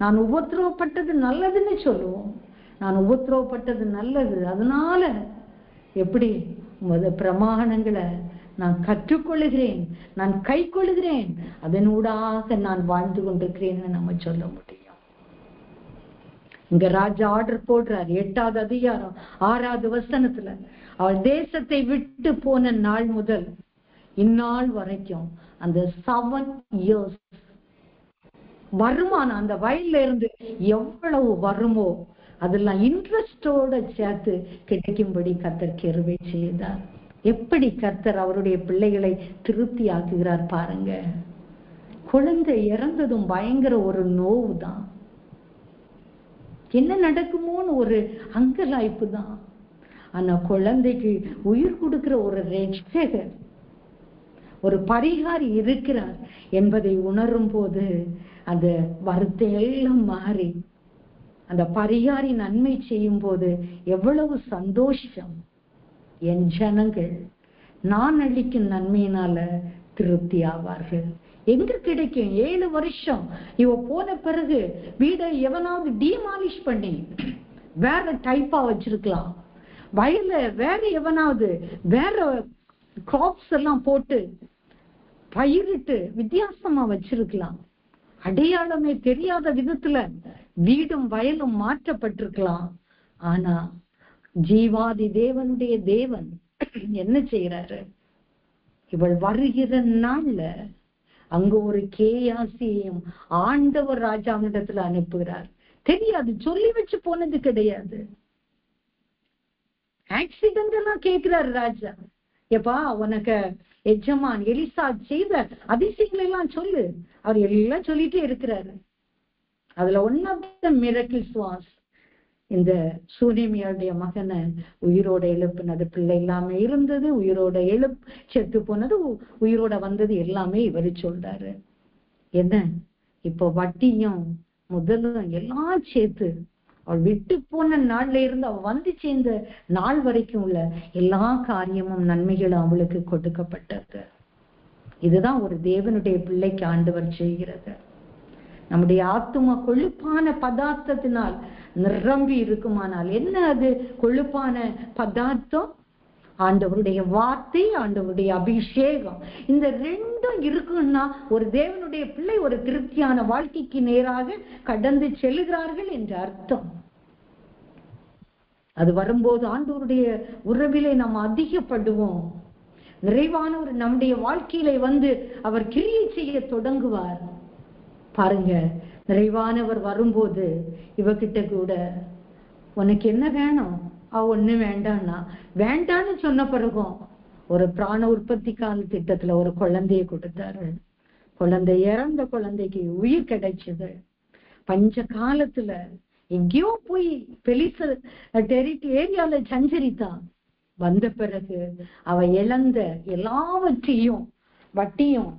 நான் உபத்திரவப்பட்டது நல்லதுன்னு சொல்லுவோம். நான் உபத்திரவப்பட்டது நல்லது, அதனால எப்படி உமது பிரமாணங்களை நான் கற்றுக்கொள்ளுகிறேன், நான் கை கொள்ளுகிறேன், அதனூடாக நான் வாழ்ந்து கொண்டிருக்கிறேன்னு நம்ம சொல்ல முடியும். இங்க ராஜா ஆர்டர் போடுறார், 8வது அதிகாரம் 6வது வசனத்துல, அவள் தேசத்தை விட்டு போன நாள் முதல் இந்நாள் வரைக்கும் அந்த 7 years வருமானம் அந்த வயல்ல இருந்து எவ்வளவு வருமோ அதெல்லாம் இன்ட்ரெஸ்டோட சேர்த்து கிடைக்கும்படி கர்த்தர் கிருபை செய்தார். எப்படி கர்த்தர் அவருடைய பிள்ளைகளை திருப்தி ஆக்குகிறார் பாருங்க. குழந்தை இறந்ததும் பயங்கர ஒரு நோவு தான், என்ன நடக்குமோன்னு ஒரு அங்கலாய்ப்பு தான். ஆனா குழந்தைக்கு உயிர் கொடுக்கிற ஒரு ரட்சகர், ஒரு பரிகாரி இருக்கிறார் என்பதை உணரும் போது அந்த வருத்தம் எல்லாம் மாறி அந்த பரிகாரி நன்மை செய்யும் போது எவ்வளவு சந்தோஷம். என் ஜனங்கள் நான் அளிக்கும் நன்மையினால திருப்தி ஆவார்கள். எங்க கிடைக்கும்? 7 வருஷம் இவ போன பிறகு வீடை எவனாவது டிமாலிஷ் பண்ணி வேற டைப்பா வச்சிருக்கலாம், வயல வேற எவனாவது வேற கிராப்ஸ் எல்லாம் போட்டு பயிரிட்டு வித்தியாசமா வச்சிருக்கலாம், அடையாளமே தெரியாத விதத்துல வீடும் வயலும் மாற்றப்பட்டிருக்கலாம். ஆனா ஜீவாதி தேவனுடைய தேவன் என்ன செய்யறாரு? இவள் வருகிற நாள்ல அங்க ஒரு கேயாசியையும் ஆண்டவர் ராஜாவிடத்துல அனுப்புகிறார். தெரியாது, சொல்லி வச்சு போனது கிடையாது. ஆக்சிடென்ட் எல்லாம் கேட்கிறாரு ராஜா, எப்பா உனக்கு எஜமான் எலிசா செய்த அதிசயங்கள் எல்லாம் சொல்லு. அவர் எல்லாம் சொல்லிட்டே இருக்கிறாரு. அதுல one of the miracles was இந்த சூனேமியாருடைய மகனை உயிரோட எழுப்புனது. பிள்ளை இல்லாம இருந்தது, உயிரோட செத்து போனது, உயிரோட வந்தது, எல்லாமே இவரு சொல்றாரு. என்ன இப்போ வட்டியும் முதலும் எல்லாம் சேர்த்து அவள் விட்டு போன நாள்ல இருந்து அவள் வந்து சேர்ந்த நாள் வரைக்கும் உள்ள எல்லா காரியமும் நன்மைகளும் அவளுக்கு கொடுக்கப்பட்டது. இதுதான் ஒரு தேவனுடைய பிள்ளைக்கு ஆண்டவர் செய்கிறது. நம்முடைய ஆத்துமா கொழுப்பான பதார்த்தத்தினால் நிரம்பி இருக்குமானால் என்ன அது கொழுப்பான பதார்த்தம்? ஆண்டவருடைய வார்த்தை, ஆண்டவருடைய அபிஷேகம். இந்த ரெண்டும் இருக்குன்னா ஒரு தேவனுடைய பிள்ளை ஒரு திருப்தியான வாழ்க்கைக்கு நேராக கடந்து செல்லுகிறார்கள் என்ற அர்த்தம். அது வரும்போது ஆண்டவருடைய உறவிலே நாம் அதிகப்படுவோம். நிறைவானவர் நம்முடைய வாழ்க்கையில வந்து அவர் கிரியை செய்ய தொடங்குவார். பாருங்க, நிறைவானவர் வரும்போது இவகிட்ட கூட உனக்கு என்ன வேணும்? ஒண்ணு வேண்டான்னா வேண்டான்னு சொன்ன பிறகும் ஒரு பிராண உற்பத்தி கால திட்டத்துல ஒரு குழந்தைய கொடுத்தாரு. குழந்தை இறந்த குழந்தைக்கு உயிர் கிடைச்சது. பஞ்ச காலத்துல எங்கேயோ போய் பெலிச ஏரியால சஞ்சரித்தான். வந்த பிறகு அவ இழந்த எல்லாவற்றையும் வட்டியும்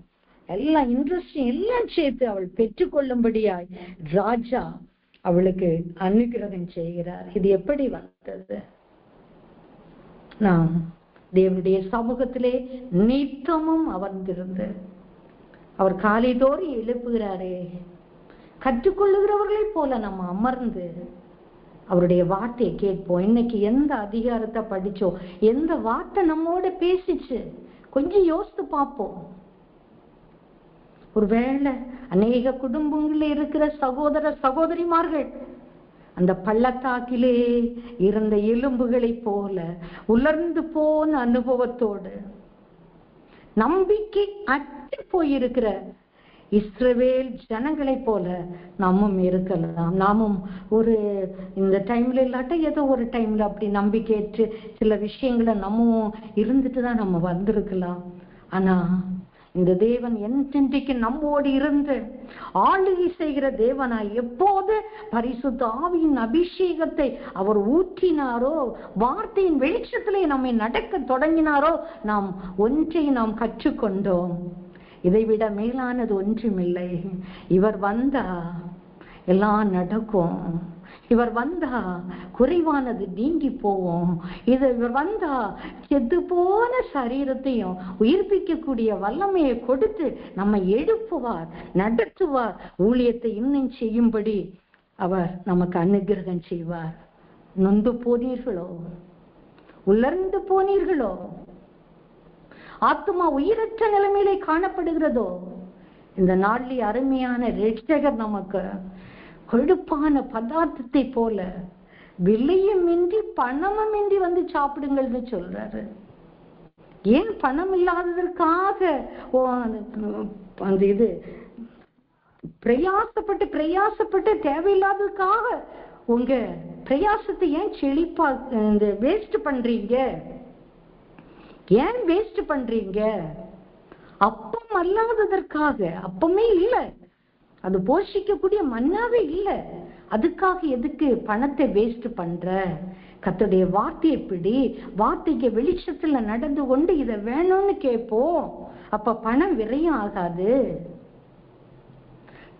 எல்லா இன்ட்ரெஸ்டும் எல்லாம் சேர்த்து அவள் பெற்றுக்கொள்ளும்படியாய் ராஜா அவளுக்கு அனுகிரகம் செய்கிறார். இது எப்படி வந்தது? நாம் தேவனுடைய சமூகத்திலே நித்தமும் அமர்ந்திருந்து அவர் காலை தோறும் எழுப்புகிறாரே, கற்றுக்கொள்ளுகிறவர்களை போல நம்ம அமர்ந்து அவருடைய வார்த்தையை கேட்போம். இன்னைக்கு எந்த அதிகாரத்தை படிச்சோம், எந்த வார்த்தை நம்மோட பேசிச்சு, கொஞ்சம் யோசித்து பார்ப்போம். ஒருவேளை அநேக குடும்பங்களில் இருக்கிற சகோதர சகோதரிமார்கள் அந்த பள்ளத்தாக்கிலே இருந்த எலும்புகளை போல உலர்ந்து போன அனுபவத்தோடு நம்பிக்கை அற்று போயிருக்கிற இஸ்ரவேல் ஜனங்களை போல நாமும் இருக்கலாம். நாமும் ஒரு இந்த டைம்ல இல்லாட்ட ஏதோ ஒரு டைம்ல அப்படி நம்பிக்கையற்று சில விஷயங்களை நம்மவும் இருந்துட்டு தான் நம்ம வந்திருக்கலாம். ஆனா இந்த தேவன் என்றைக்கு நம்மோடு இருந்து ஆளுகை செய்கிற தேவனாய் எப்போது பரிசுத்த ஆவியின் அபிஷேகத்தை அவர் ஊற்றினாரோ, வார்த்தையின் வெளிச்சத்திலே நம்மை நடக்க தொடங்கினாரோ, நாம் ஒன்றை நாம் கற்றுக்கொண்டோம். இதைவிட மேலானது ஒன்றுமில்லை. இவர் வந்தா எல்லாம் நடக்கும். இவர் வந்தா குறைவானது நீங்கி போவோம். இவர் வந்தா செத்து போன சரீரத்தையும் உயிர்ப்பிக்கக்கூடிய வல்லமையை கொடுத்து நம்ம எழுப்புவார், நடத்துவார். ஊழியத்தை இன்னும் செய்யும்படி அவர் நமக்கு அனுகிரகம் செய்வார். நொந்து போனீர்களோ, உலர்ந்து போனீர்களோ, ஆத்மா உயிரற்ற நிலைமையிலே காணப்படுகிறதோ, இந்த நாளில் அருமையான இரட்சகர் நமக்கு கொழுப்பான பதார்த்தத்தை போல விலையுமின்றி பணமுமின்றி வந்து சாப்பிடுங்கள்னு சொல்றாரு. ஏன் பணம் இல்லாததற்காக அந்த இது பிரயாசப்பட்டு தேவையில்லாததுக்காக உங்க பிரயாசத்தை ஏன் செழிப்பா வேஸ்ட் பண்றீங்க? ஏன் வேஸ்ட் பண்றீங்க? அப்பம் அல்லாததற்காக, அப்பமே இல்லை, அது போஷிக்கக்கூடிய மன்னாவே இல்லை, அதுக்காக எதுக்கு பணத்தை வேஸ்ட் பண்ற? கர்த்தருடைய வார்த்தையை பிடி, வார்த்தைக்கு வெளிச்சத்துல நடந்து கொண்டு இதை வேணும்னு கேட்போம். அப்ப பணம் விரயம் ஆகாது.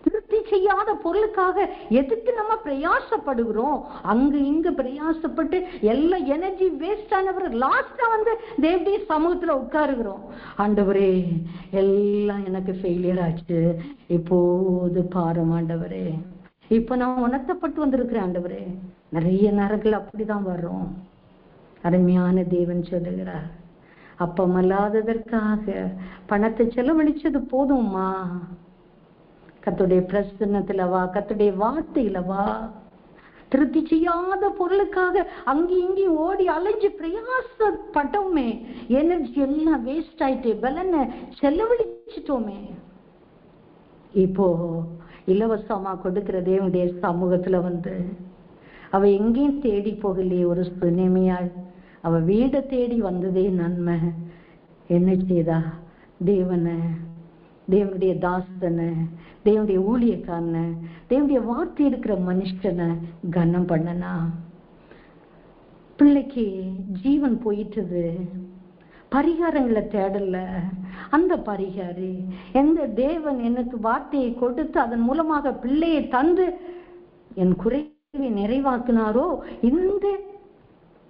திருப்தி செய்யாத பொருளுக்காக எதுக்கு நம்ம பிரயாசப்படுகிறோம்? அங்க இங்க பிரயாசப்பட்டு எல்லா எனர்ஜி வேஸ்ட் ஆனவர் லாஸ்டா வந்து தேவனுடைய சமூகத்துல உட்காருகிறோம். ஆண்டவரே, எல்லாம் எனக்கு ஃபெயிலியர் ஆச்சு, இப்போது பாரும் ஆண்டவரே, இப்ப நான் உணர்த்தப்பட்டு வந்திருக்கிறேன் ஆண்டவரே. நிறைய நேரங்கள் அப்படிதான் வரும். அருமையான தேவன் சொல்லுகிறார், அப்பமல்லாததற்காக பணத்தை செலவழிச்சது போதும்மா, கர்த்தருடைய பிரசன்னத்துல வா, கர்த்தருடைய வார்த்தையில வா. திருப்தி செய்யாத பொருளுக்காக அங்கே இங்கே ஓடி அலைஞ்சு பிரயாசப்பட்டோமே, எனர்ஜி எல்லாம் வேஸ்ட் ஆயிட்டு பலனை செலவழிச்சிட்டோமே. இப்போ இலவசமா கொடுக்கிற தேவனுடைய சமூகத்துல வந்து அவ எங்கேயும் தேடி போகலையே, ஒரு சுனேமியாள் அவ வீடை தேடி வந்ததே நன்மை. என்ன செய்தா? தேவனுடைய தாசனை, தேவனுடைய ஊழியக்காரனை, தேவனுடைய வார்த்தை இருக்கிற மனுஷனை கனம் பண்ணனா. பிள்ளைக்கு ஜீவன் போயிட்டது, பரிகாரங்களை தேடல. அந்த பரிகாரி எந்த தேவன் எனக்கு வார்த்தையை கொடுத்து அதன் மூலமாக பிள்ளையை தந்து என் குறைவை நிறைவாக்குனாரோ,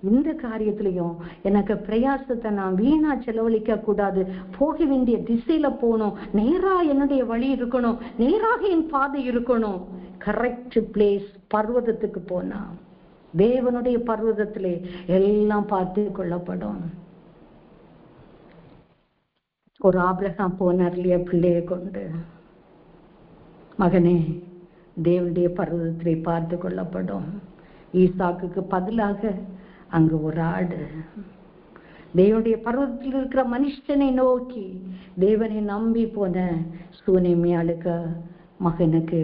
இந்த காரியத்திலையும் எனக்கு பிரயாசத்தை நான் வீணா செலவழிக்க கூடாது. போக வேண்டிய திசையில போகணும், நேரா என்னுடைய வழி இருக்கணும், நேராக என் பாதை இருக்கணும். Correct place. பர்வதத்துக்கு போனா தேவனுடைய பர்வதத்திலே எல்லாம் பார்த்து கொள்ளப்படும். ஒரு ஆபிரகாம் போனார் இல்லையா, பிள்ளையை கொண்டு. மகனே, தேவனுடைய பர்வதத்திலே பார்த்து கொள்ளப்படும். ஈசாக்குக்கு பதிலாக அங்கு ஒரு ஆடு. தேவனுடைய பர்வதத்தில் இருக்கிற மனுஷனை நோக்கி தேவனை நம்பி போன சூனேமியாளுக்கு மகனுக்கு,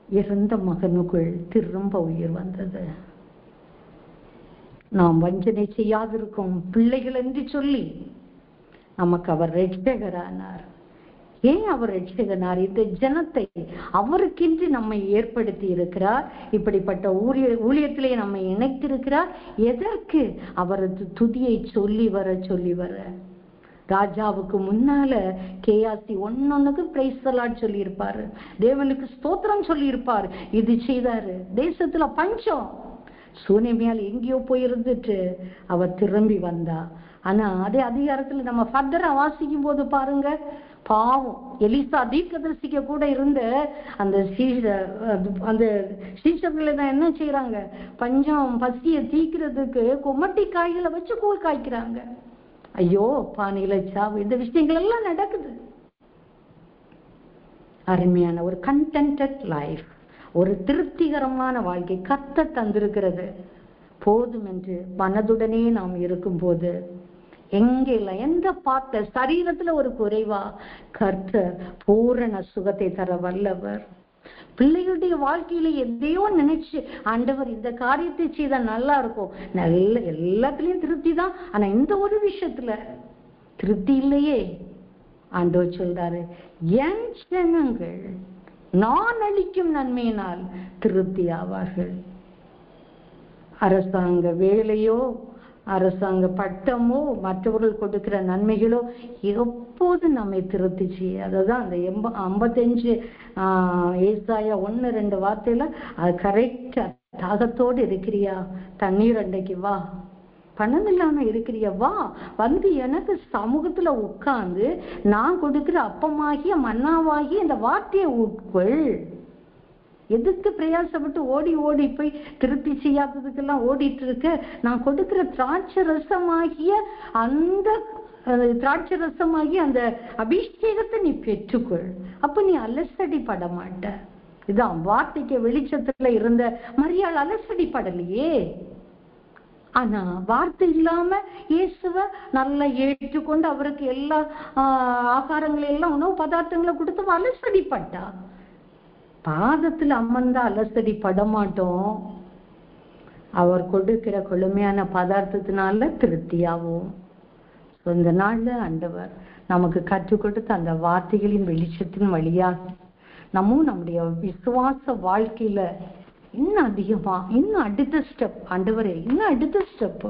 இறந்த மகனுக்குள் திரும்ப உயிர் வந்தது. நாம் வஞ்சனை செய்யாதிருக்கும் பிள்ளைகள் என்று சொல்லி நமக்கு அவர் ரட்சகரானார். ஏன் அவர் ரட்சகனார்? இந்த ஜனத்தை அவருக்கென்று நம்மை ஏற்படுத்தி இருக்கிறார். இப்படிப்பட்ட ஊழியத்திலே நம்மை இணைத்திருக்கிறார். எதற்கு? அவரது துதியை சொல்லி வர ராஜாவுக்கு முன்னால கேயாசி ஒன்னொன்னுக்கு பிரைஸ் தலாட் சொல்லி இருப்பாரு, தேவனுக்கு ஸ்தோத்திரம் சொல்லி இருப்பார். இது செய்தாரு. தேசத்துல பஞ்சம், சூனேமியால் எங்கேயோ போயிருந்துட்டு அவர் திரும்பி வந்தா. ஆனா அதே அதிகாரத்துல நம்ம ஃபர்தரா வாசிக்கும் போது பாருங்க, பாவம் எலிசா தீர்க்கதரிசிக்க கூட இருந்த அந்த சீஷர்கள் தான் என்ன செய்யறாங்க? பஞ்சம் பசியை தீக்கிறதுக்கு கொமட்டி காய்களை வச்சு கூழ் காய்க்கிறாங்க. ஐயோ, பானையில சாவு, இந்த விஷயங்கள் எல்லாம் நடக்குது. அருமையான ஒரு கண்டென்டட் லைஃப், ஒரு திருப்திகரமான வாழ்க்கை கர்த்தர் தந்திருக்கிறது. போதும் என்று மனதுடனே நாம் இருக்கும்போது எங்க இல்லை, எந்த பார்த்த சரீரத்துல ஒரு குறைவா, கர்த்தர் பூரண சுகத்தை தர வல்லவர். பிள்ளைகளுடைய வாழ்க்கையில எதையோ நினைச்சு ஆண்டவர் இந்த காரியத்தை செய்தா நல்லா இருக்கும், நல்ல எல்லாத்துலயும் திருப்தி தான், ஆனா இந்த ஒரு விஷயத்துல திருப்தி இல்லையே. ஆண்டவர் சொல்றாரு, என் ஜனங்கள் நான் அளிக்கும் நன்மையினால் திருப்தி ஆவார்கள். அரசாங்க வேலையோ, அரசாங்க பட்டமோ, மற்றவர்கள் கொடுக்கிற நன்மைகளோ எப்போது நம்மை திருப்தி செய்ய. அதுதான் அந்த 55 ஏசாயா 1-2 வார்த்தையில அது கரெக்டா. தாகத்தோடு இருக்கிறியா, தண்ணீர் அண்டைக்கு வா. பணம் இல்லாம இருக்கிறியா, வா. வந்து எனக்கு சமூகத்துல உட்கார்ந்து நான் கொடுக்கிற அப்பமாகிய மன்னாவாகி இந்த வார்த்தையை உட்கொள். எதுக்கு பிரயாசப்பட்டு ஓடி ஓடி போய் திருப்தி செய்யாததுக்கெல்லாம் ஓடிட்டு இருக்க? நான் கொடுக்கிற திராட்சை ரசமாகிய அந்த அந்த அபிஷேகத்தை நீ பெற்றுக்கொள். அப்ப நீ அலசடி பட மாட்ட. இதான் வார்த்தைக்கு வெளிச்சத்துல இருந்த மரியாள் அலசடி படலையே. ஆனா வார்த்தை இல்லாம இயேசுவ நல்லா ஏற்றுக்கொண்டு அவருக்கு எல்லா ஆகாரங்களை எல்லாம் உணவு பதார்த்தங்களை கொடுத்து அலசடிப்பட்டா. பாதத்துல அமர்ந்தா அலசடி படமாட்டோம், அவர் கொடுக்கிற கொழுமையான பதார்த்தத்தினால திருப்தியாகும். இந்த நாள்ல ஆண்டவர் நமக்கு கற்றுக் கொடுத்த அந்த வார்த்தைகளின் வெளிச்சத்தின் வழியாக நம்முடைய விசுவாச வாழ்க்கையில இன்னும் அதிகமா, இன்னும் அடுத்த ஸ்டெப், ஆண்டவரே இன்னும் அடுத்த ஸ்டெப்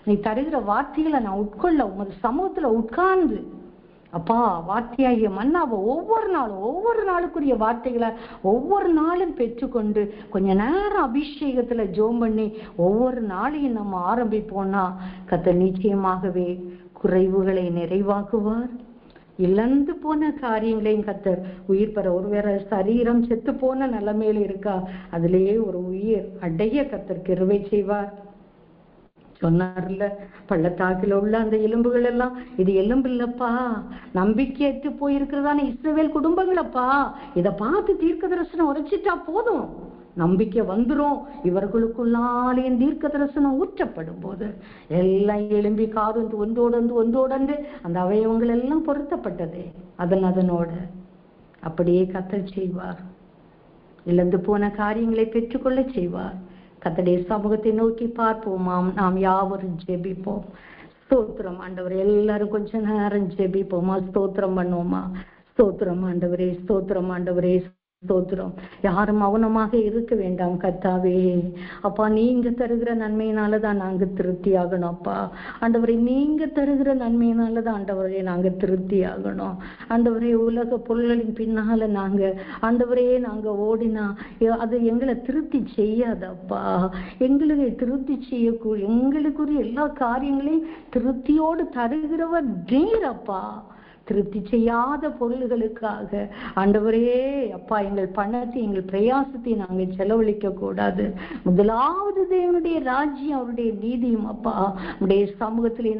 நீ தருகிற வார்த்தைகளை நான் உட்கொள்ள உமது சமூகத்துல உட்கார்ந்து, அப்பா வார்த்தையாகிய மன்னாவை ஒவ்வொரு நாளுக்குரிய வார்த்தைகளை ஒவ்வொரு நாளும் பெற்றுக்கொண்டு கொஞ்ச நேரம் அபிஷேகத்துல ஜோம் பண்ணி ஒவ்வொரு நாளையும் நம்ம ஆரம்பிப்போம்னா கர்த்தர் நிச்சயமாகவே குறைவுகளை நிறைவாக்குவார். இழந்து போன காரியங்களையும் கர்த்தர் உயிர் பெற, ஒருவேளை சரீரம் செத்து போன நிலைமையில இருக்கா, அதிலேயே ஒரு உயிர் அடைய கர்த்தர் கிருபை செய்வார். சொன்னார்ல, பள்ளத்தாக்கில் உள்ள அந்த எலும்புகள் எல்லாம் இது எலும்பு இல்லப்பா, நம்பிக்கையற்று போயிருக்கிறதான இஸ்ரவேல் குடும்பங்களப்பா, இதை பார்த்து தீர்க்க தரிசனம் உரைச்சிட்டா போதும், நம்பிக்கை வந்துரும். இவர்களுக்குள்ளாலேயும் தீர்க்க தரிசனம் ஊற்றப்படும் போது எல்லாம் எழும்பி காது ஒன்றோடு அந்த அவயவங்கள் எல்லாம் பொருத்தப்பட்டதே அதனோட அப்படியே கர்த்தர் செய்வார். இழந்து போன காரியங்களை பெற்றுக்கொள்ள செய்வார். கர்த்தருடைய சமூகத்தை நோக்கி பார்ப்போமாம். நாம் யாவரும் ஜெபிப்போம். ஸ்தோத்திரம் ஆண்டவரே, எல்லாரும் கொஞ்ச நேரம் ஜெபிப்போமா, ஸ்தோத்திரம் பண்ணுவோமா. ஸ்தோத்திரம் ஆண்டவரே, ஸ்தோத்திரம் ஆண்டவரே, ஸ்தோத்திரம். யாரும் மௌனமாக இருக்க வேண்டாம் கர்த்தாவே. அப்பா நீங்க தருகிற நன்மையினாலதான் நாங்க திருப்தி ஆகணும். அப்பா ஆண்டவரே, நீங்க தருகிற நன்மையினாலதான் ஆண்டவரே நாங்க திருப்தி ஆகணும். ஆண்டவரே, உலக பொருள்களின் பின்னால நாங்க ஓடினா அது எங்களை திருப்தி செய்யாதப்பா. எங்களுக்கு திருப்தி செய்யக்கூடிய எங்களுக்குரிய எல்லா காரியங்களையும் திருப்தியோடு தருகிறவர் நீரப்பா. திருப்தி செய்யாத பொருள்களுக்காக ஆண்டவரே அப்பா எங்கள் பணத்தை, எங்கள் பிரயாசத்தை நாங்கள் செலவழிக்க கூடாது. முதலாவது தேவனுடைய ராஜ்யம், அவருடைய நீதியும் அப்பா உடைய சமூகத்திலே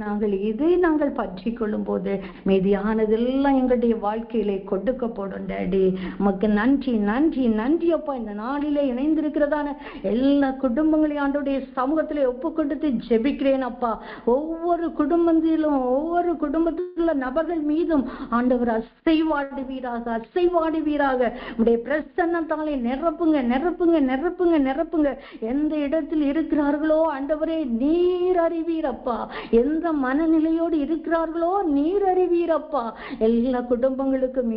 நாங்கள் பற்றி கொள்ளும் போது மீதியானதெல்லாம் எங்களுடைய வாழ்க்கையிலே கொடுக்கப்படும். டேடி உமக்கு நன்றி நன்றி நன்றி அப்பா. இந்த நாளிலே இணைந்திருக்கிறதான எல்லா குடும்பங்களையும் ஆண்டவருடைய சமூகத்திலே ஒப்பு கொடுத்து ஜெபிக்கிறேன் அப்பா. ஒவ்வொரு குடும்பத்திலுள்ள நபர்கள் மீது ஆண்டவர் அசைவாடுவீராக உடைய பிரசன்னத்தாலே நிரப்புங்க. எந்த இடத்தில் இருக்கிறார்களோ ஆண்டவரே நீர் அறிவீரப்பா. எந்த மனநிலையோடு இருக்கிறார்களோ நீர் அறிவீரப்பா. எல்லா குடும்பங்களுக்கும்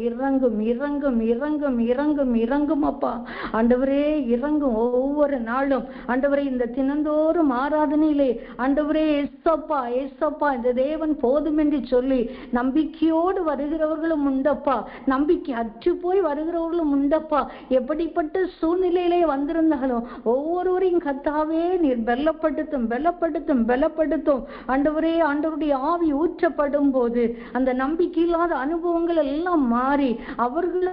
இறங்கும் அப்பா. ஆண்டவரே இறங்கும் ஒவ்வொரு நாளும் ஆண்டவரே. இந்த தினந்தோறும் ஆராதனையிலே ஆண்டவரே ஏசப்பா இந்த தேவன் போதும் என்று சொல்லி நம்பிக்கையோடு வருகிறவர்களும் உண்டப்பா, நம்பிக்கை அற்று போய் வருகிறவர்களும் உண்டப்பா. எப்படிப்பட்ட சூழ்நிலையிலே வந்திருந்தாலும் ஒவ்வொருவரையும் கர்த்தாவே நீர் பலப்படுத்தும் ஆண்டவரே. ஆண்டவருடைய ஆவி ஊற்றப்படும் போது அந்த நம்பிக்கை இல்லாத அனுபவங்கள் எல்லாம் மாறி அவர்கள்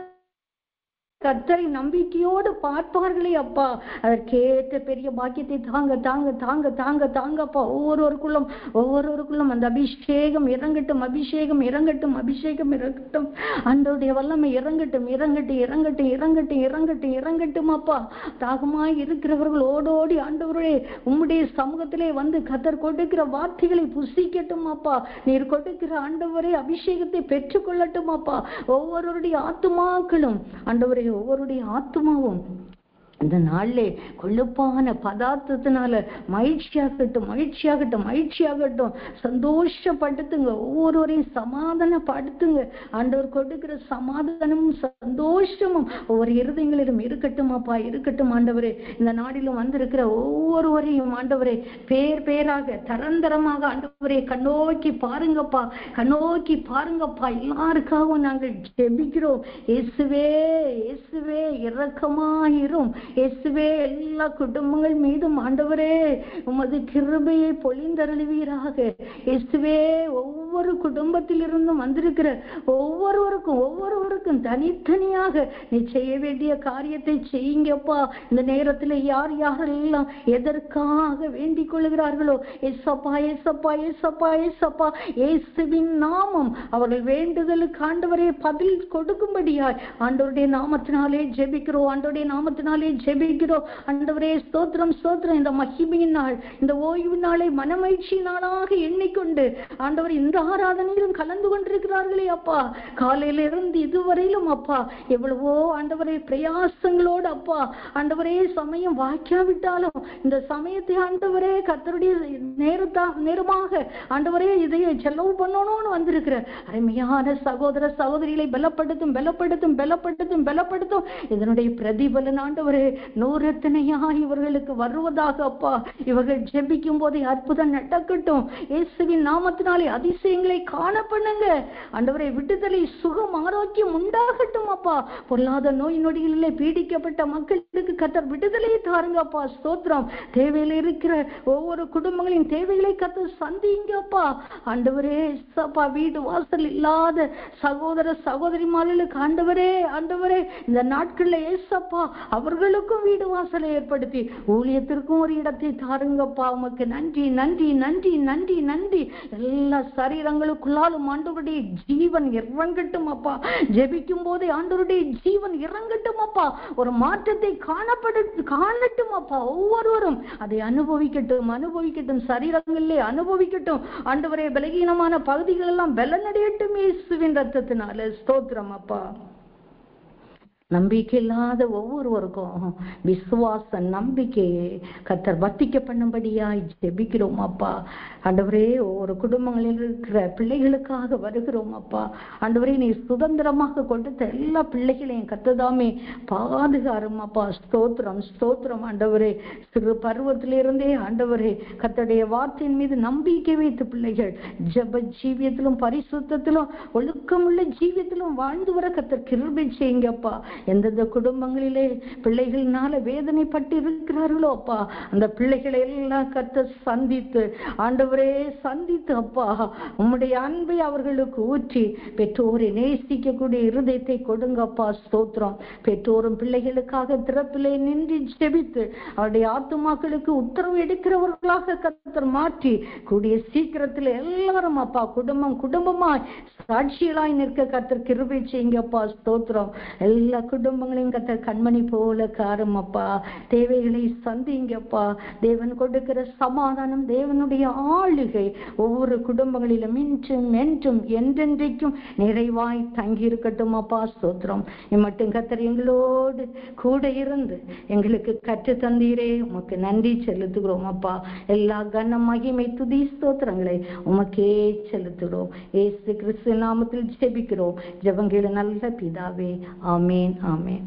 கர்த்தரை நம்பிக்கையோடு பார்ப்பார்களே அப்பா, அதற்கேற்ற பெரிய பாக்கியத்தை தாங்க தாங்க தாங்க தாங்க தாங்கப்பா. ஒவ்வொருவருக்குள்ளும் அந்த அபிஷேகம் இறங்கட்டும், அபிஷேகம் இறங்கட்டும், அபிஷேகம் இறங்கட்டும். ஆண்டவருடைய வல்லமை இறங்கட்டும், இறங்கட்டும், இறங்கட்டும், இறங்கட்டும், இறங்கட்டும், இறங்கட்டும் அப்பா. தாகமாய் இருக்கிறவர்கள் ஓடோடி ஆண்டவரே உம்முடைய சமூகத்திலே வந்து கர்த்தர் கொடுக்கிற வார்த்தைகளை புசிக்கட்டும் அப்பா. நீர் கொடுக்கிற ஆண்டவரே அபிஷேகத்தை பெற்றுக்கொள்ளட்டும் அப்பா. ஒவ்வொருவருடைய ஆத்துமாக்களும் ஆண்டவரே, ஒவ்வொருடைய ஆத்துமாவும் இந்த நாளிலே கொழுப்பான பதார்த்தத்தினால மகிழ்ச்சியாகட்டும், மகிழ்ச்சியாகட்டும், மகிழ்ச்சியாகட்டும். சந்தோஷப்படுத்துங்க, ஒவ்வொருவரையும் சமாதானப்படுத்துங்க. ஆண்டவர் கொடுக்கிற சமாதானமும் சந்தோஷமும் ஒவ்வொரு இருதயங்களிலும் இருக்கட்டும் அப்பா, இருக்கட்டும் ஆண்டவரே. இந்த நாடிலும் வந்திருக்கிற ஒவ்வொருவரையும் ஆண்டவரே பேர் பேராக தரந்தரமாக ஆண்டவரே கண்ணோக்கி பாருங்கப்பா, கண்ணோக்கி பாருங்கப்பா. எல்லாருக்காகவும் நாங்கள் ஜெபிக்கிறோம். இயேசுவே, இயேசுவே இரக்கமாயிரும். இயேசுவே, எல்லா குடும்பங்கள் மீதும் ஆண்டவரே உமது கிருபையை பொழிந்தருளுவீராக. இயேசுவே, ஒவ்வொரு குடும்பத்திலிருந்தும் வந்திருக்கிற ஒவ்வொருவருக்கும் தனித்தனியாக நீ செய்ய வேண்டிய காரியத்தை செய்யுங்கப்பா. இந்த நேரத்தில் யார் யாரெல்லாம் எதற்காக வேண்டிக் கொள்கிறார்களோ, ஏசப்பா ஏசப்பா ஏசப்பா ஏசப்பா, இயேசுவின் நாமம் அவர்கள் வேண்டுதலுக்கு ஆண்டவரே பதில் கொடுக்கும்படியாய் ஆண்டவருடைய நாமத்தினாலே ஜெபிக்கிறோம், ஆண்டவருடைய நாமத்தினாலே ஜெபிக்கிறோம் ஆண்டவரே. ஸ்தோத்திரம் ஸ்தோத்திரம். இந்த மகிமையின் நாள், இந்த ஓய்வு நாளை மனமகிழ்ச்சி நாளாக எண்ணிக்கொண்டு ஆண்டவர் இந்த ஆராதனையிலும் கலந்து கொண்டிருக்கிறார்களே அப்பா. காலையில இருந்து இதுவரையிலும் அப்பா எவ்வளவோ ஆண்டவரே பிரயாசங்களோடு அப்பா ஆண்டவரே சமயம் வாய்க்காவிட்டாலும் இந்த சமயத்தை ஆண்டவரே கர்த்தருடைய நேரமாக ஆண்டவரே இதையை செலவு பண்ணணும்னு வந்திருக்கிற அருமையான சகோதர சகோதரிகளை பலப்படுத்தும் பலப்படுத்தும் பலப்படுத்தும் பலப்படுத்தும். இதனுடைய பிரதிபலன் ஆண்டவரே நூறத்தனையாய் இவர்களுக்கு வருவதாக அப்பா. இவர்கள் ஜெபிக்கும் போதே அற்புதம் நடக்கட்டும். இயேசுவின் நாமத்தினாலே அதிசயங்களை காண பண்ணுங்க ஆண்டவரே. விடுதலை, சுகம், ஆரோக்கியம் உண்டாகட்டும் அப்பா. பொல்லாத நோய் நொடிகளிலே பீடிக்கப்பட்ட மக்களுக்கு கர்த்தர் விடுதலையை தாருங்க அப்பா. ஸ்தோத்திரம். தேவையில இருக்கிற ஒவ்வொரு குடும்பங்களின் தேவைகளை கர்த்தர் சந்திங்கப்பா ஆண்டவரே. அப்பா, வீடு வாசல் இல்லாத சகோதர சகோதரிமார்களுக்கு ஆண்டவரே ஆண்டவரே இந்த நாட்கள்ல ஏசப்பா அவர்களுக்கும் வீடு வாசலை ஏற்படுத்தி ஊழியத்திற்கும் ஒரு இடத்தை தாருங்கப்பா. உமக்கு நன்றி நன்றி நன்றி நன்றி நன்றி. எல்லா சரீரங்களுக்குள்ளாலும் ஆண்டவருடைய ஜீவன் இறங்கட்டும் அப்பா. ஜெபிக்கும் போதே ஆண்டவருடைய ஜீவன் இறங்கட்டும் அப்பா. ஒரு மாற்றத்தை காணட்டும் அப்பா. ஒவ்வொருவரும் அதை அனுபவிக்கட்டும் அனுபவிக்கட்டும், சரீரங்களிலே அனுபவிக்கட்டும் ஆண்டவரே. பலகீனமான பகுதிகள் எல்லாம் பலனடையட்டும் இயேசுவின் ரத்தத்தினால. ஸ்தோத்திரம் அப்பா. நம்பிக்கை இல்லாத ஒவ்வொருவருக்கும் விசுவாச நம்பிக்கையை கர்த்தர் வர்த்திக்க பண்ணும்படியாய் ஜெபிக்கிறோம் அப்பா. ஆண்டவரே, ஒவ்வொரு குடும்பங்களில் இருக்கிற பிள்ளைகளுக்காக வருகிறோம் அப்பா. ஆண்டவரே, நீ சுதந்திரமாக கொடுத்த எல்லா பிள்ளைகளையும் கர்த்ததாமே பாதுகாரும் அப்பா. ஸ்தோத்திரம் ஸ்தோத்திரம் ஆண்டவரே. சிறு பருவத்திலிருந்தே ஆண்டவரே கர்த்தருடைய வார்த்தையின் மீது நம்பிக்கை வைத்த பிள்ளைகள் ஜெப ஜீவியத்திலும் பரிசுத்தத்திலும் ஒழுக்கமுள்ள ஜீவியத்திலும் வாழ்ந்து வர கர்த்தர் கிருபை செய்யுங்கப்பா. எந்தெந்த குடும்பங்களிலே பிள்ளைகளினால வேதனைப்பட்டு இருக்கிறார்களோ அப்பா, அந்த பிள்ளைகளை எல்லாம் கர்த்தர் சந்தித்து ஆண்டவரே சந்தித்து அப்பா உம்முடைய அன்பை அவர்களுக்கு ஊற்றி பெற்றோரை நேசிக்கக்கூடிய இருதயத்தை கொடுங்கப்பா. ஸ்தோத்திரம். பெற்றோரும் பிள்ளைகளுக்காக திறப்பிலே நின்று ஜெபித்து அவருடைய ஆத்துமாக்களுக்கு உத்தரவு எடுக்கிறவர்களாக கர்த்தர் மாற்றி கூடிய சீக்கிரத்தில் எல்லாரும் அப்பா குடும்பமாய் சாட்சிகளாய் நிற்க கர்த்தர் கிருபை செய்யுங்கப்பா. ஸ்தோத்திரம். எல்லா குடும்பங்களையும் கர்த்தர் கண்மணி போல காரும் அப்பா. தேவைகளை சந்திங்கப்பா. தேவன் கொடுக்கிற சமாதானம், தேவனுடைய ஆளுகை ஒவ்வொரு குடும்பங்களிலும் இன்றும் என்றும் என்றென்றைக்கும் நிறைவாய் தங்கி இருக்கட்டும் அப்பா. ஸ்தோத்திரம். இம்மட்டும் கர்த்தர் எங்களோடு கூட இருந்து எங்களுக்கு கற்று தந்தீரே, உமக்கு நன்றி செலுத்துகிறோம் அப்பா. எல்லா கன மகிமை துதி ஸ்தோத்திரங்களை உமக்கே செலுத்துகிறோம். இயேசு கிறிஸ்து நாமத்தில் ஜெபிக்கிறோம். ஜெபங்களை நல்ல பிதாவே. ஆமேன் ஆமேன்.